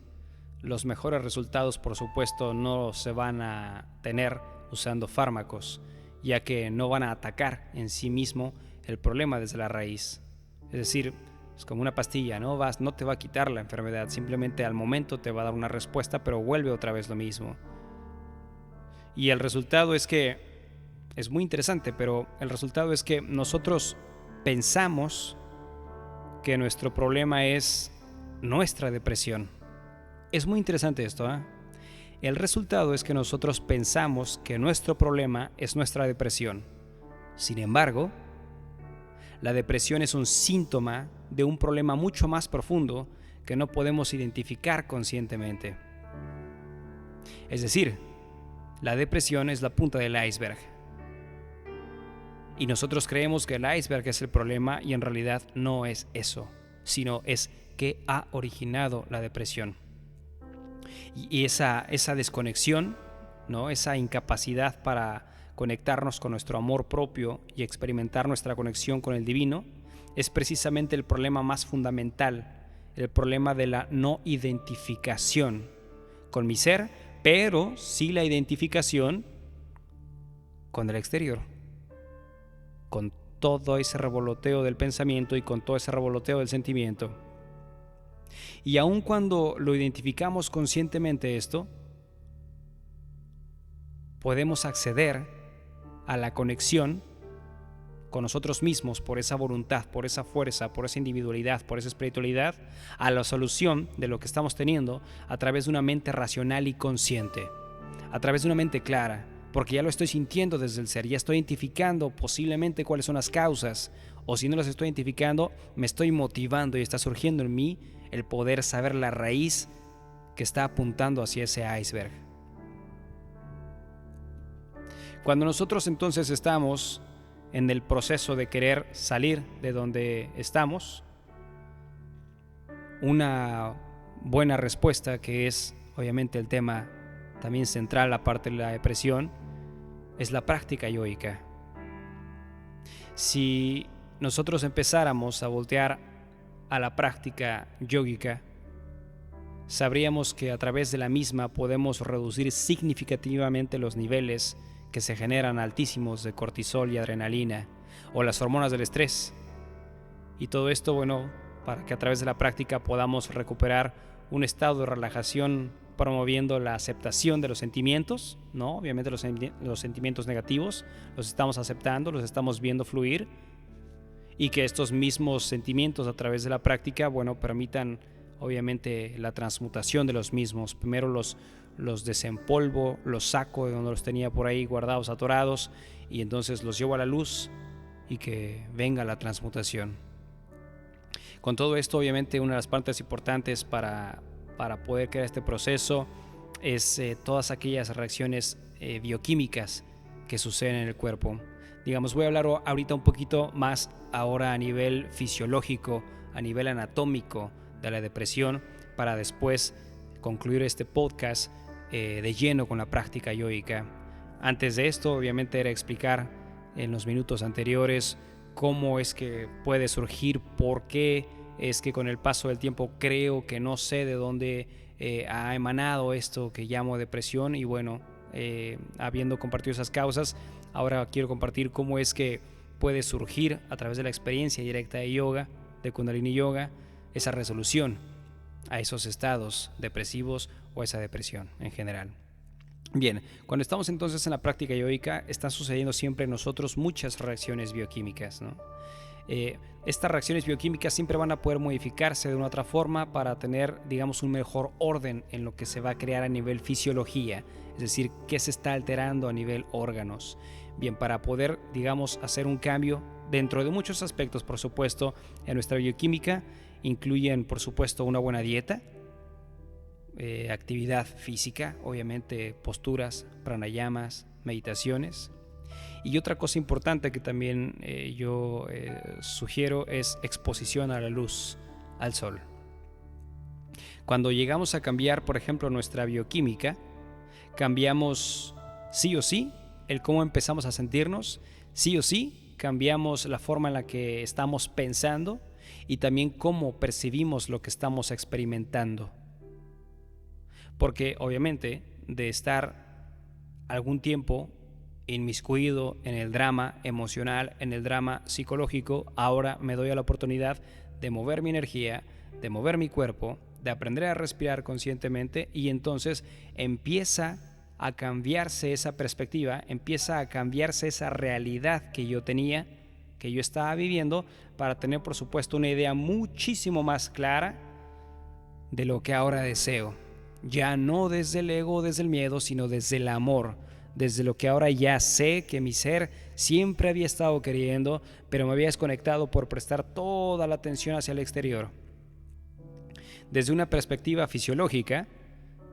los mejores resultados, por supuesto, no se van a tener usando fármacos, ya que no van a atacar en sí mismo el problema desde la raíz. Es decir, es como una pastilla, no te va a quitar la enfermedad, simplemente al momento te va a dar una respuesta, pero vuelve otra vez lo mismo. Y el resultado es que, es muy interesante, pero el resultado es que nosotros pensamos que nuestro problema es nuestra depresión. Es muy interesante esto, ¿eh? El resultado es que nosotros pensamos que nuestro problema es nuestra depresión. Sin embargo, la depresión es un síntoma de un problema mucho más profundo que no podemos identificar conscientemente. Es decir, la depresión es la punta del iceberg. Y nosotros creemos que el iceberg es el problema y en realidad no es eso, sino es qué ha originado la depresión. Y esa desconexión, ¿no? Esa incapacidad para conectarnos con nuestro amor propio y experimentar nuestra conexión con el divino, es precisamente el problema más fundamental, el problema de la no identificación con mi ser, pero sí la identificación con el exterior, con todo ese revoloteo del pensamiento y con todo ese revoloteo del sentimiento. Y aun cuando lo identificamos conscientemente esto, podemos acceder a la conexión con nosotros mismos por esa voluntad, por esa fuerza, por esa individualidad, por esa espiritualidad, a la solución de lo que estamos teniendo a través de una mente racional y consciente, a través de una mente clara, porque ya lo estoy sintiendo desde el ser, ya estoy identificando posiblemente cuáles son las causas, o si no las estoy identificando, me estoy motivando y está surgiendo en mí el poder saber la raíz que está apuntando hacia ese iceberg. Cuando nosotros entonces estamos en el proceso de querer salir de donde estamos, una buena respuesta, que es obviamente el tema también central aparte de la depresión, es la práctica yógica. Si nosotros empezáramos a voltear a la práctica yógica, sabríamos que a través de la misma podemos reducir significativamente los niveles que se generan altísimos de cortisol y adrenalina o las hormonas del estrés. Y todo esto, bueno, para que a través de la práctica podamos recuperar un estado de relajación promoviendo la aceptación de los sentimientos, ¿no? Obviamente los sentimientos negativos los estamos aceptando, los estamos viendo fluir, y que estos mismos sentimientos a través de la práctica, bueno, permitan obviamente la transmutación de los mismos. Primero los desempolvo, los saco de donde los tenía por ahí guardados, atorados, y entonces los llevo a la luz, y que venga la transmutación. Con todo esto, obviamente, una de las partes importantes para poder crear este proceso es todas aquellas reacciones bioquímicas que suceden en el cuerpo. Digamos, voy a hablar ahorita un poquito más ahora a nivel fisiológico, a nivel anatómico de la depresión, para después concluir este podcast de lleno con la práctica yógica. Antes de esto, obviamente, era explicar en los minutos anteriores cómo es que puede surgir, por qué es que con el paso del tiempo creo que no sé de dónde ha emanado esto que llamo depresión. Y bueno, habiendo compartido esas causas, ahora quiero compartir cómo es que puede surgir a través de la experiencia directa de yoga, de Kundalini Yoga, esa resolución a esos estados depresivos o esa depresión en general. Bien, cuando estamos entonces en la práctica yógica, están sucediendo siempre en nosotros muchas reacciones bioquímicas, ¿no? Estas reacciones bioquímicas siempre van a poder modificarse de una otra forma para tener, digamos, un mejor orden en lo que se va a crear a nivel fisiología, es decir, qué se está alterando a nivel órganos. Bien, para poder, digamos, hacer un cambio dentro de muchos aspectos, por supuesto, en nuestra bioquímica, incluyen, por supuesto, una buena dieta, actividad física, obviamente posturas, pranayamas, meditaciones. Y otra cosa importante que también yo sugiero es exposición a la luz, al sol. Cuando llegamos a cambiar, por ejemplo, nuestra bioquímica, cambiamos sí o sí el cómo empezamos a sentirnos, sí o sí cambiamos la forma en la que estamos pensando y también cómo percibimos lo que estamos experimentando. Porque obviamente de estar algún tiempo inmiscuido en el drama emocional, en el drama psicológico, ahora me doy a la oportunidad de mover mi energía, de mover mi cuerpo, de aprender a respirar conscientemente, y entonces empieza a cambiarse esa perspectiva, empieza a cambiarse esa realidad que yo tenía, que yo estaba viviendo, para tener, por supuesto, una idea muchísimo más clara de lo que ahora deseo. Ya no desde el ego o desde el miedo, sino desde el amor, desde lo que ahora ya sé que mi ser siempre había estado queriendo, pero me había desconectado por prestar toda la atención hacia el exterior. Desde una perspectiva fisiológica,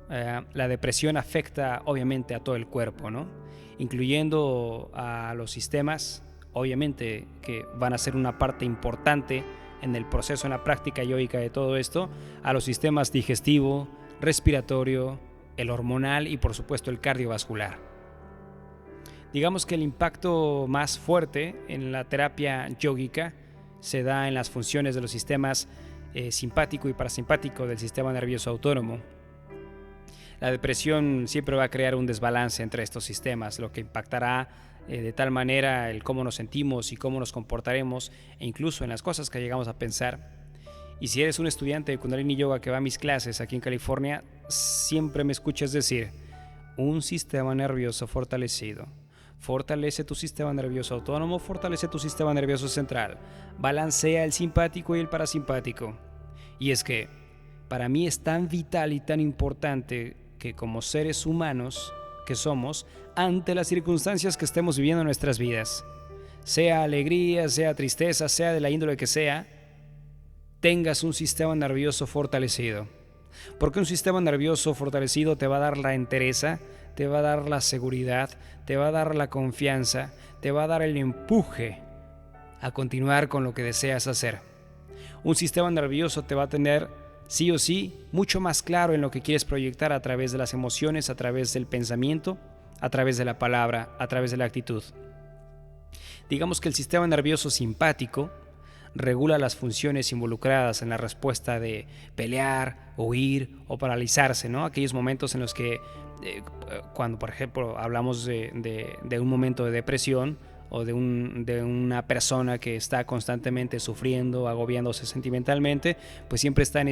la depresión afecta obviamente a todo el cuerpo, ¿no? Incluyendo a los sistemas, obviamente, que van a ser una parte importante en el proceso, en la práctica yógica de todo esto, a los sistemas digestivo, respiratorio, el hormonal y por supuesto el cardiovascular. Digamos que el impacto más fuerte en la terapia yógica se da en las funciones de los sistemas simpático y parasimpático del sistema nervioso autónomo. La depresión siempre va a crear un desbalance entre estos sistemas, lo que impactará de tal manera el cómo nos sentimos y cómo nos comportaremos, e incluso en las cosas que llegamos a pensar. Y si eres un estudiante de Kundalini Yoga que va a mis clases aquí en California, siempre me escuchas decir: un sistema nervioso fortalecido fortalece tu sistema nervioso autónomo, fortalece tu sistema nervioso central, balancea el simpático y el parasimpático. Y es que para mí es tan vital y tan importante que como seres humanos que somos, ante las circunstancias que estemos viviendo en nuestras vidas, sea alegría, sea tristeza, sea de la índole que sea, tengas un sistema nervioso fortalecido. Porque un sistema nervioso fortalecido te va a dar la entereza, te va a dar la seguridad, te va a dar la confianza, te va a dar el empuje a continuar con lo que deseas hacer. Un sistema nervioso te va a tener, sí o sí, mucho más claro en lo que quieres proyectar a través de las emociones, a través del pensamiento, a través de la palabra, a través de la actitud. Digamos que el sistema nervioso simpático regula las funciones involucradas en la respuesta de pelear, huir o paralizarse, ¿no? Aquellos momentos en los que cuando, por ejemplo, hablamos de un momento de depresión o de una persona que está constantemente sufriendo, agobiándose sentimentalmente, pues siempre está en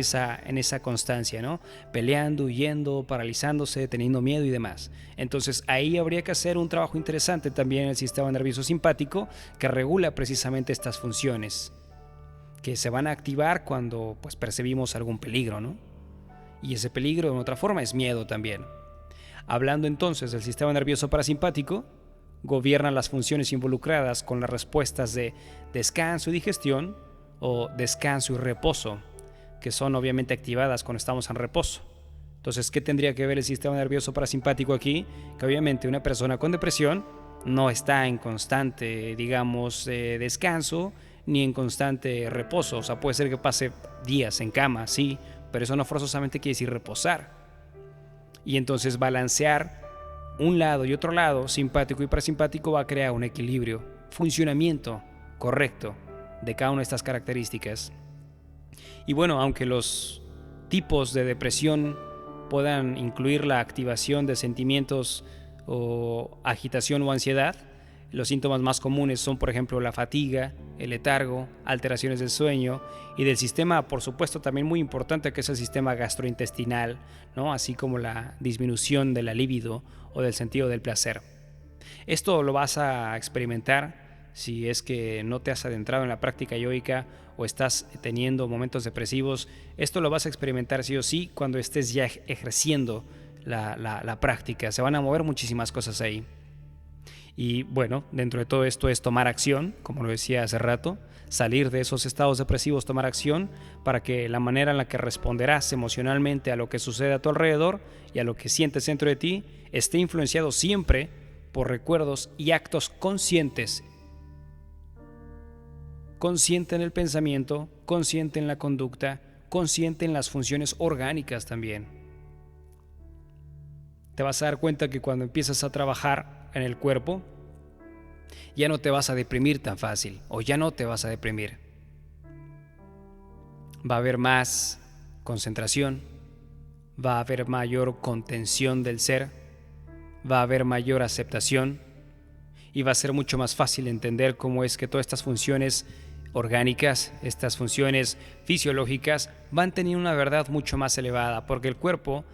esa constancia, ¿no? Peleando, huyendo, paralizándose, teniendo miedo y demás. Entonces ahí habría que hacer un trabajo interesante también en el sistema nervioso simpático, que regula precisamente estas funciones que se van a activar cuando pues percibimos algún peligro, ¿no? Y ese peligro, de otra forma, es miedo también. Hablando entonces del sistema nervioso parasimpático, gobierna las funciones involucradas con las respuestas de descanso y digestión o descanso y reposo, que son obviamente activadas cuando estamos en reposo. Entonces, ¿qué tendría que ver el sistema nervioso parasimpático aquí? Que obviamente una persona con depresión no está en constante, digamos, descanso ni en constante reposo. O sea, puede ser que pase días en cama, sí, pero eso no forzosamente quiere decir reposar. Y entonces balancear un lado y otro lado, simpático y parasimpático, va a crear un equilibrio, funcionamiento correcto de cada una de estas características. Y bueno, aunque los tipos de depresión puedan incluir la activación de sentimientos o agitación o ansiedad, los síntomas más comunes son, por ejemplo, la fatiga, el letargo, alteraciones del sueño y del sistema, por supuesto, también muy importante, que es el sistema gastrointestinal, ¿no? Así como la disminución de la libido o del sentido del placer. Esto lo vas a experimentar si es que no te has adentrado en la práctica yógica o estás teniendo momentos depresivos. Esto lo vas a experimentar sí o sí cuando estés ya ejerciendo la práctica. Se van a mover muchísimas cosas ahí. Y bueno, dentro de todo esto es tomar acción, como lo decía hace rato, salir de esos estados depresivos, tomar acción para que la manera en la que responderás emocionalmente a lo que sucede a tu alrededor y a lo que sientes dentro de ti esté influenciado siempre por recuerdos y actos conscientes. Consciente en el pensamiento, consciente en la conducta, consciente en las funciones orgánicas también. Te vas a dar cuenta que cuando empiezas a trabajar en el cuerpo, ya no te vas a deprimir tan fácil, o ya no te vas a deprimir. Va a haber más concentración, va a haber mayor contención del ser, va a haber mayor aceptación y va a ser mucho más fácil entender cómo es que todas estas funciones orgánicas, estas funciones fisiológicas van teniendo una verdad mucho más elevada, porque el cuerpo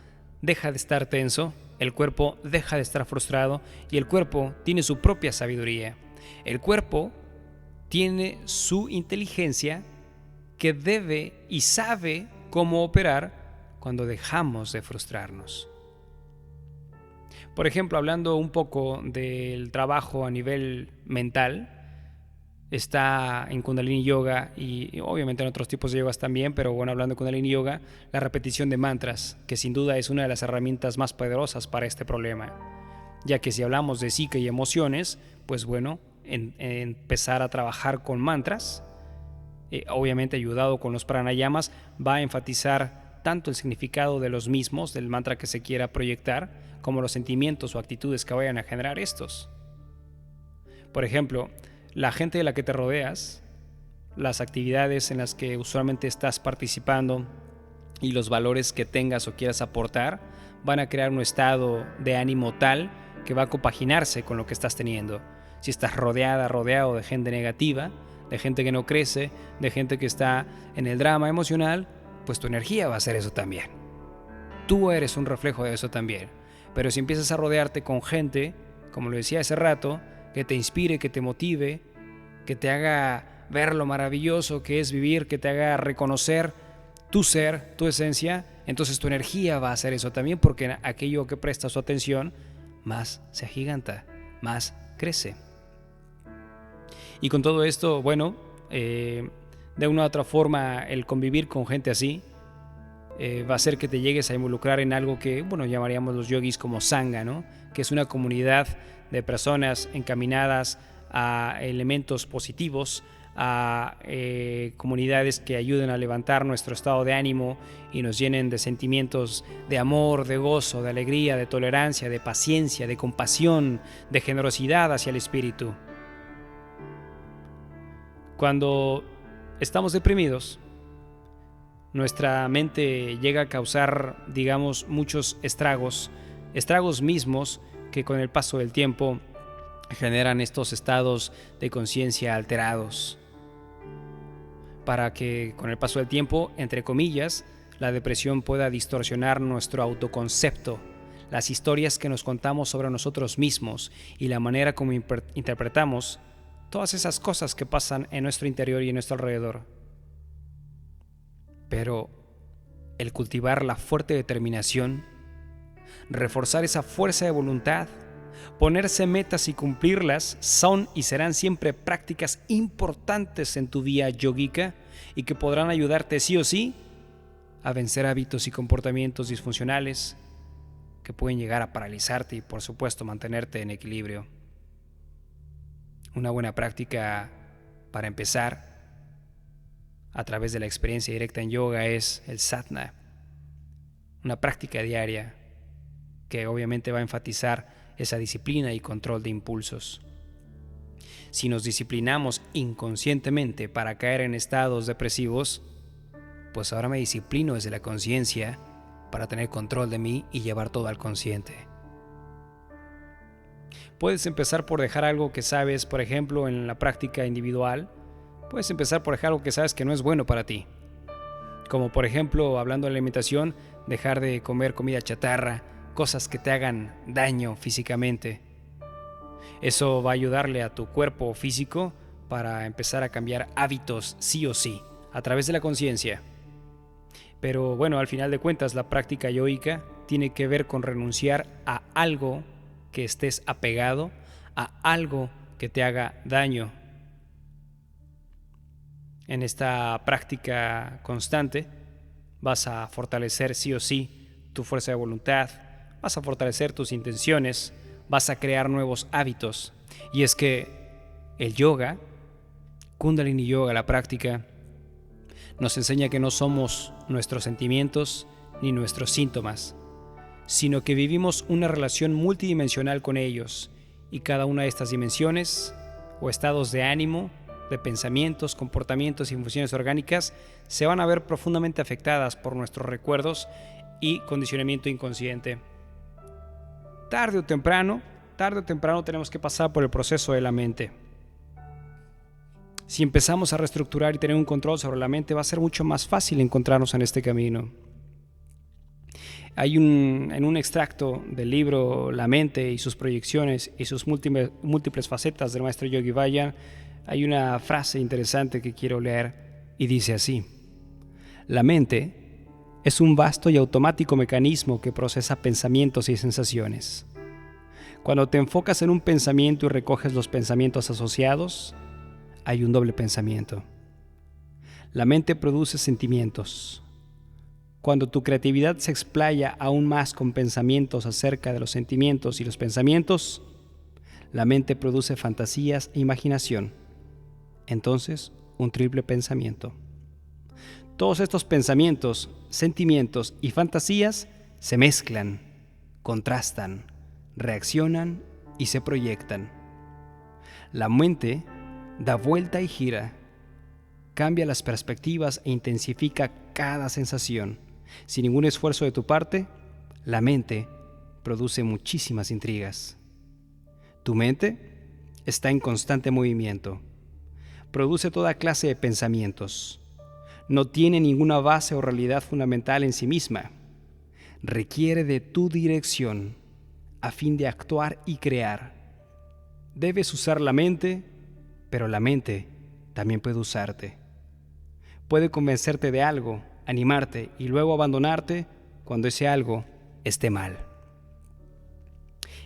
deja de estar tenso, el cuerpo deja de estar frustrado y el cuerpo tiene su propia sabiduría. El cuerpo tiene su inteligencia que debe y sabe cómo operar cuando dejamos de frustrarnos. Por ejemplo, hablando un poco del trabajo a nivel mental, está en Kundalini Yoga y obviamente en otros tipos de yogas también, pero bueno, hablando de Kundalini Yoga, la repetición de mantras, que sin duda es una de las herramientas más poderosas para este problema, ya que si hablamos de psique y emociones, pues bueno, empezar a trabajar con mantras, obviamente ayudado con los pranayamas, va a enfatizar tanto el significado de los mismos, del mantra que se quiera proyectar, como los sentimientos o actitudes que vayan a generar estos. Por ejemplo, la gente de la que te rodeas, las actividades en las que usualmente estás participando y los valores que tengas o quieras aportar van a crear un estado de ánimo tal que va a compaginarse con lo que estás teniendo. Si estás rodeado de gente negativa, de gente que no crece, de gente que está en el drama emocional, pues tu energía va a ser eso también. Tú eres un reflejo de eso también. Pero si empiezas a rodearte con gente, como lo decía hace rato, que te inspire, que te motive, que te haga ver lo maravilloso que es vivir, que te haga reconocer tu ser, tu esencia, entonces tu energía va a hacer eso también, porque aquello que presta su atención más se agiganta, más crece. Y con todo esto, bueno, de una u otra forma, el convivir con gente así va a hacer que te llegues a involucrar en algo que, bueno, llamaríamos los yogis como sangha, ¿no? Que es una comunidad de personas encaminadas a elementos positivos, a comunidades que ayuden a levantar nuestro estado de ánimo y nos llenen de sentimientos de amor, de gozo, de alegría, de tolerancia, de paciencia, de compasión, de generosidad hacia el espíritu. Cuando estamos deprimidos, nuestra mente llega a causar, digamos, muchos estragos mismos que con el paso del tiempo generan estos estados de conciencia alterados. Para que con el paso del tiempo, entre comillas, la depresión pueda distorsionar nuestro autoconcepto, las historias que nos contamos sobre nosotros mismos y la manera como interpretamos todas esas cosas que pasan en nuestro interior y en nuestro alrededor. Pero el cultivar la fuerte determinación, reforzar esa fuerza de voluntad Ponerse metas y cumplirlas son y serán siempre prácticas importantes en tu vía yógica y que podrán ayudarte sí o sí a vencer hábitos y comportamientos disfuncionales que pueden llegar a paralizarte y, por supuesto, mantenerte en equilibrio. Una buena práctica para empezar a través de la experiencia directa en yoga es el sadhana, una práctica diaria que obviamente va a enfatizar esa disciplina y control de impulsos. Si nos disciplinamos inconscientemente para caer en estados depresivos, pues ahora me disciplino desde la conciencia para tener control de mí y llevar todo al consciente. Puedes empezar por dejar algo que sabes, por ejemplo, en la práctica individual. Puedes empezar por dejar algo que sabes que no es bueno para ti. Como por ejemplo, hablando de la alimentación, dejar de comer comida chatarra, cosas que te hagan daño físicamente. Eso va a ayudarle a tu cuerpo físico para empezar a cambiar hábitos sí o sí, a través de la conciencia. Pero bueno, al final de cuentas, la práctica yógica tiene que ver con renunciar a algo que estés apegado, a algo que te haga daño. En esta práctica constante vas a fortalecer sí o sí tu fuerza de voluntad, vas a fortalecer tus intenciones, vas a crear nuevos hábitos. Y es que el yoga, Kundalini Yoga, la práctica, nos enseña que no somos nuestros sentimientos ni nuestros síntomas, sino que vivimos una relación multidimensional con ellos, y cada una de estas dimensiones o estados de ánimo, de pensamientos, comportamientos y funciones orgánicas se van a ver profundamente afectadas por nuestros recuerdos y condicionamiento inconsciente. Tarde o temprano tenemos que pasar por el proceso de la mente. Si empezamos a reestructurar y tener un control sobre la mente, va a ser mucho más fácil encontrarnos en este camino. En un extracto del libro La mente y sus proyecciones y sus múltiples facetas del maestro Yogi Bhajan, hay una frase interesante que quiero leer y dice así: la mente es un vasto y automático mecanismo que procesa pensamientos y sensaciones. Cuando te enfocas en un pensamiento y recoges los pensamientos asociados, hay un doble pensamiento. La mente produce sentimientos. Cuando tu creatividad se explaya aún más con pensamientos acerca de los sentimientos y los pensamientos, la mente produce fantasías e imaginación. Entonces, un triple pensamiento. Todos estos pensamientos, sentimientos y fantasías se mezclan, contrastan, reaccionan y se proyectan. La mente da vuelta y gira, cambia las perspectivas e intensifica cada sensación. Sin ningún esfuerzo de tu parte, la mente produce muchísimas intrigas. Tu mente está en constante movimiento. Produce toda clase de pensamientos. No tiene ninguna base o realidad fundamental en sí misma. Requiere de tu dirección a fin de actuar y crear. Debes usar la mente, pero la mente también puede usarte. Puede convencerte de algo, animarte y luego abandonarte cuando ese algo esté mal.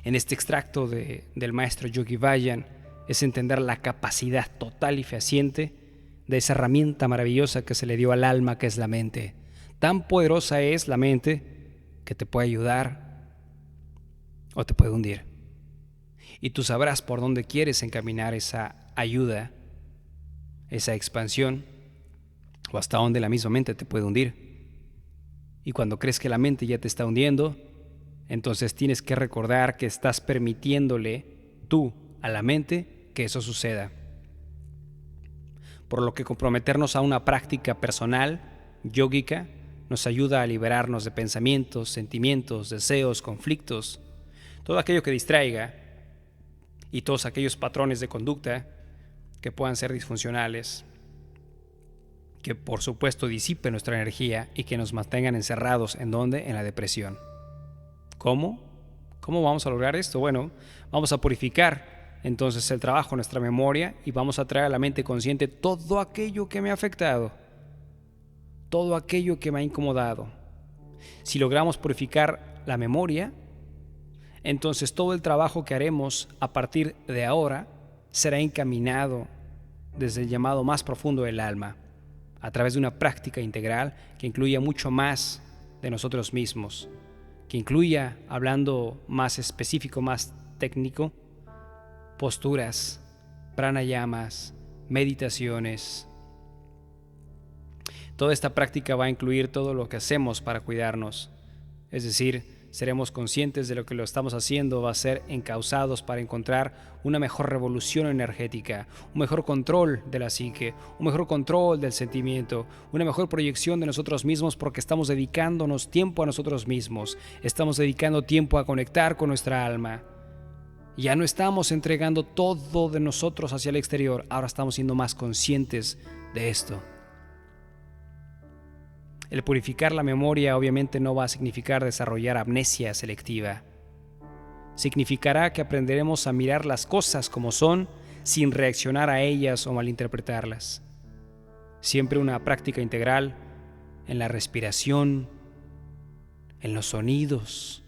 En este extracto del maestro Yogi Bhajan es entender la capacidad total y fehaciente de esa herramienta maravillosa que se le dio al alma, que es la mente. Tan poderosa es la mente que te puede ayudar o te puede hundir. Y tú sabrás por dónde quieres encaminar esa ayuda, esa expansión, o hasta dónde la misma mente te puede hundir. Y cuando crees que la mente ya te está hundiendo, entonces tienes que recordar que estás permitiéndole tú a la mente que eso suceda. Por lo que comprometernos a una práctica personal, yógica, nos ayuda a liberarnos de pensamientos, sentimientos, deseos, conflictos, todo aquello que distraiga y todos aquellos patrones de conducta que puedan ser disfuncionales, que por supuesto disipen nuestra energía y que nos mantengan encerrados. ¿En dónde? En la depresión. ¿Cómo? ¿Cómo vamos a lograr esto? Bueno, vamos a purificar entonces el trabajo, nuestra memoria, y vamos a traer a la mente consciente todo aquello que me ha afectado, todo aquello que me ha incomodado. Si logramos purificar la memoria, Entonces todo el trabajo que haremos a partir de ahora será encaminado desde el llamado más profundo del alma, a través de una práctica integral que incluya mucho más de nosotros mismos, que incluya, hablando más específico, más técnico, posturas, pranayamas, meditaciones. Toda esta práctica va a incluir todo lo que hacemos para cuidarnos, es decir, seremos conscientes de lo que lo estamos haciendo va a ser encausados para encontrar una mejor revolución energética, un mejor control de la psique, un mejor control del sentimiento, una mejor proyección de nosotros mismos porque estamos dedicándonos tiempo a nosotros mismos, estamos dedicando tiempo a conectar con nuestra alma. Ya no estamos entregando todo de nosotros hacia el exterior, ahora estamos siendo más conscientes de esto. El purificar la memoria obviamente no va a significar desarrollar amnesia selectiva. Significará que aprenderemos a mirar las cosas como son sin reaccionar a ellas o malinterpretarlas. Siempre una práctica integral en la respiración, en los sonidos,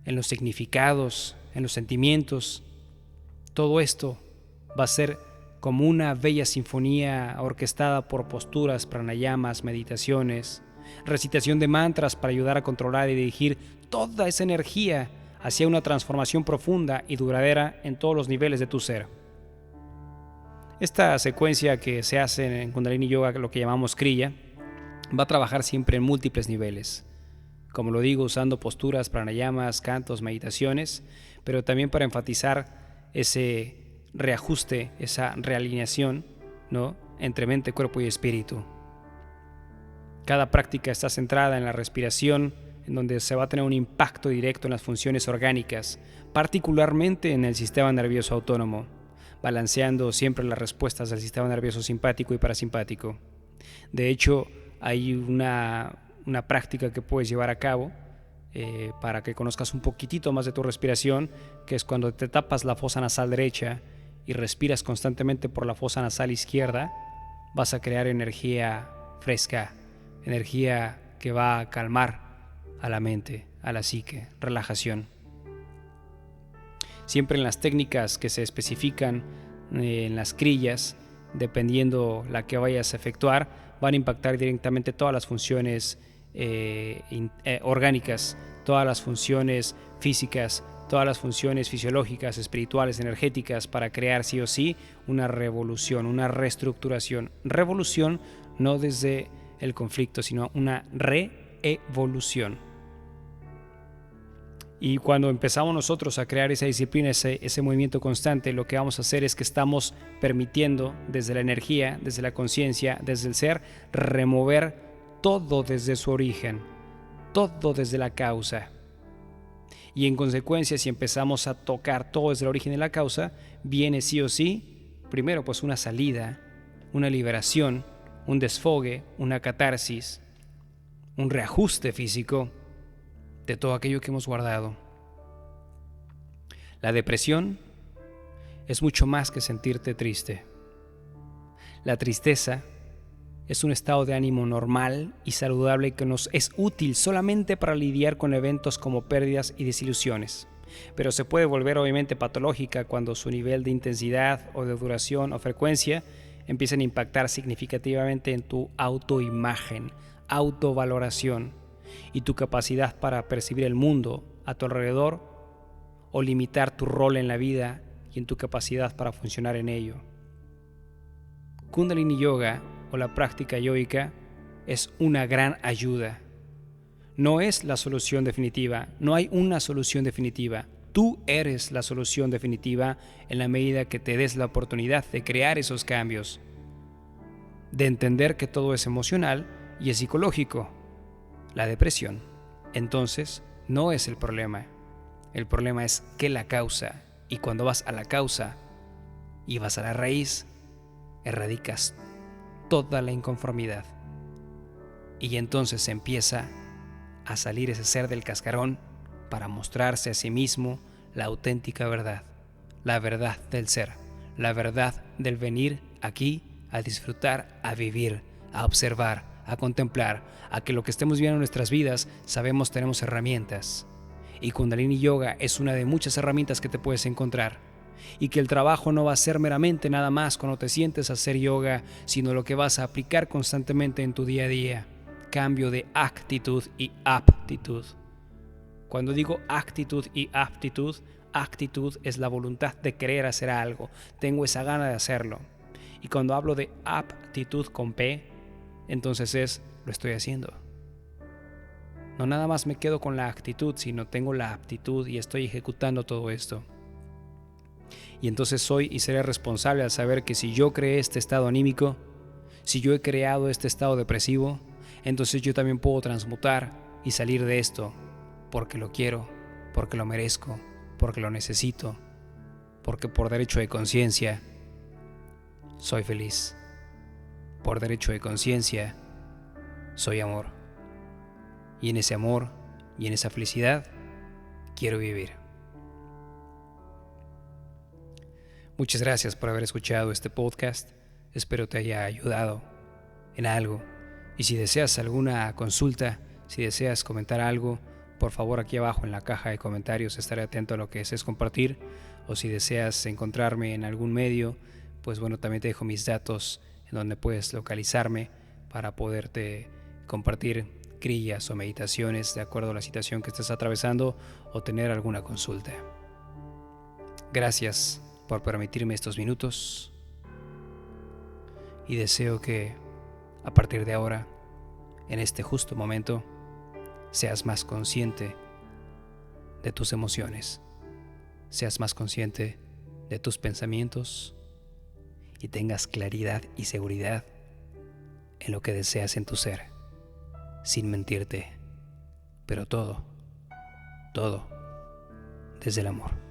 en los significados, en los sentimientos. Todo esto va a ser como una bella sinfonía orquestada por posturas, pranayamas, meditaciones, recitación de mantras para ayudar a controlar y dirigir toda esa energía hacia una transformación profunda y duradera en todos los niveles de tu ser. Esta secuencia que se hace en Kundalini Yoga, lo que llamamos Kriya, va a trabajar siempre en múltiples niveles. Como lo digo, usando posturas, pranayamas, cantos, meditaciones, pero también para enfatizar ese reajuste, esa realineación, ¿no?, entre mente, cuerpo y espíritu. Cada práctica está centrada en la respiración, en donde se va a tener un impacto directo en las funciones orgánicas, particularmente en el sistema nervioso autónomo, balanceando siempre las respuestas del sistema nervioso simpático y parasimpático. De hecho, hay una práctica que puedes llevar a cabo para que conozcas un poquitito más de tu respiración, que es cuando te tapas la fosa nasal derecha y respiras constantemente por la fosa nasal izquierda, vas a crear energía fresca, energía que va a calmar a la mente, a la psique, relajación. Siempre en las técnicas que se especifican en las kriyas, dependiendo la que vayas a efectuar, van a impactar directamente todas las funciones orgánicas, todas las funciones físicas, todas las funciones fisiológicas, espirituales, energéticas, para crear sí o sí una revolución, una reestructuración. Revolución no desde el conflicto, sino una reevolución. Y cuando empezamos nosotros a crear esa disciplina, ese movimiento constante, lo que vamos a hacer es que estamos permitiendo desde la energía, desde la conciencia, desde el ser, remover todo desde su origen, todo desde la causa. Y en consecuencia, si empezamos a tocar todo desde el origen de la causa, viene sí o sí, primero pues una salida, una liberación, un desfogue, una catarsis, un reajuste físico de todo aquello que hemos guardado. La depresión es mucho más que sentirte triste. La tristeza es un estado de ánimo normal y saludable que nos es útil solamente para lidiar con eventos como pérdidas y desilusiones, pero se puede volver obviamente patológica cuando su nivel de intensidad o de duración o frecuencia empiezan a impactar significativamente en tu autoimagen, autovaloración y tu capacidad para percibir el mundo a tu alrededor o limitar tu rol en la vida y en tu capacidad para funcionar en ello. Kundalini Yoga o la práctica yógica es una gran ayuda. No es la solución definitiva, no hay una solución definitiva. Tú eres la solución definitiva en la medida que te des la oportunidad de crear esos cambios, de entender que todo es emocional y es psicológico. La depresión, entonces, no es el problema. El problema es que la causa, y cuando vas a la causa y vas a la raíz, erradicas toda la inconformidad. Y entonces empieza a salir ese ser del cascarón para mostrarse a sí mismo la auténtica verdad, la verdad del ser, la verdad del venir aquí a disfrutar, a vivir, a observar, a contemplar, a que lo que estemos viendo en nuestras vidas, sabemos tenemos herramientas. y Kundalini Yoga es una de muchas herramientas que te puedes encontrar, y que el trabajo no va a ser meramente nada más cuando te sientes a hacer yoga, sino lo que vas a aplicar constantemente en tu día a día. Cambio de actitud y aptitud. Cuando digo actitud y aptitud, actitud es la voluntad de querer hacer algo, tengo esa gana de hacerlo. Y cuando hablo de aptitud con P, entonces lo estoy haciendo. No nada más me quedo con la actitud, sino tengo la aptitud y estoy ejecutando todo esto. Y entonces soy y seré responsable al saber que si yo creé este estado anímico, si yo he creado este estado depresivo, entonces yo también puedo transmutar y salir de esto, porque lo quiero, porque lo merezco, porque lo necesito, porque por derecho de conciencia soy feliz. Por derecho de conciencia soy amor. Y en ese amor y en esa felicidad quiero vivir. Muchas gracias por haber escuchado este podcast. Espero te haya ayudado en algo. Y si deseas alguna consulta, si deseas comentar algo, por favor aquí abajo en la caja de comentarios estaré atento a lo que desees compartir. O si deseas encontrarme en algún medio, pues bueno, también te dejo mis datos en donde puedes localizarme para poderte compartir crillas o meditaciones de acuerdo a la situación que estés atravesando o tener alguna consulta. Gracias por permitirme estos minutos y deseo que a partir de ahora, en este justo momento, seas más consciente de tus emociones, seas más consciente de tus pensamientos y tengas claridad y seguridad en lo que deseas en tu ser, sin mentirte, pero todo desde el amor.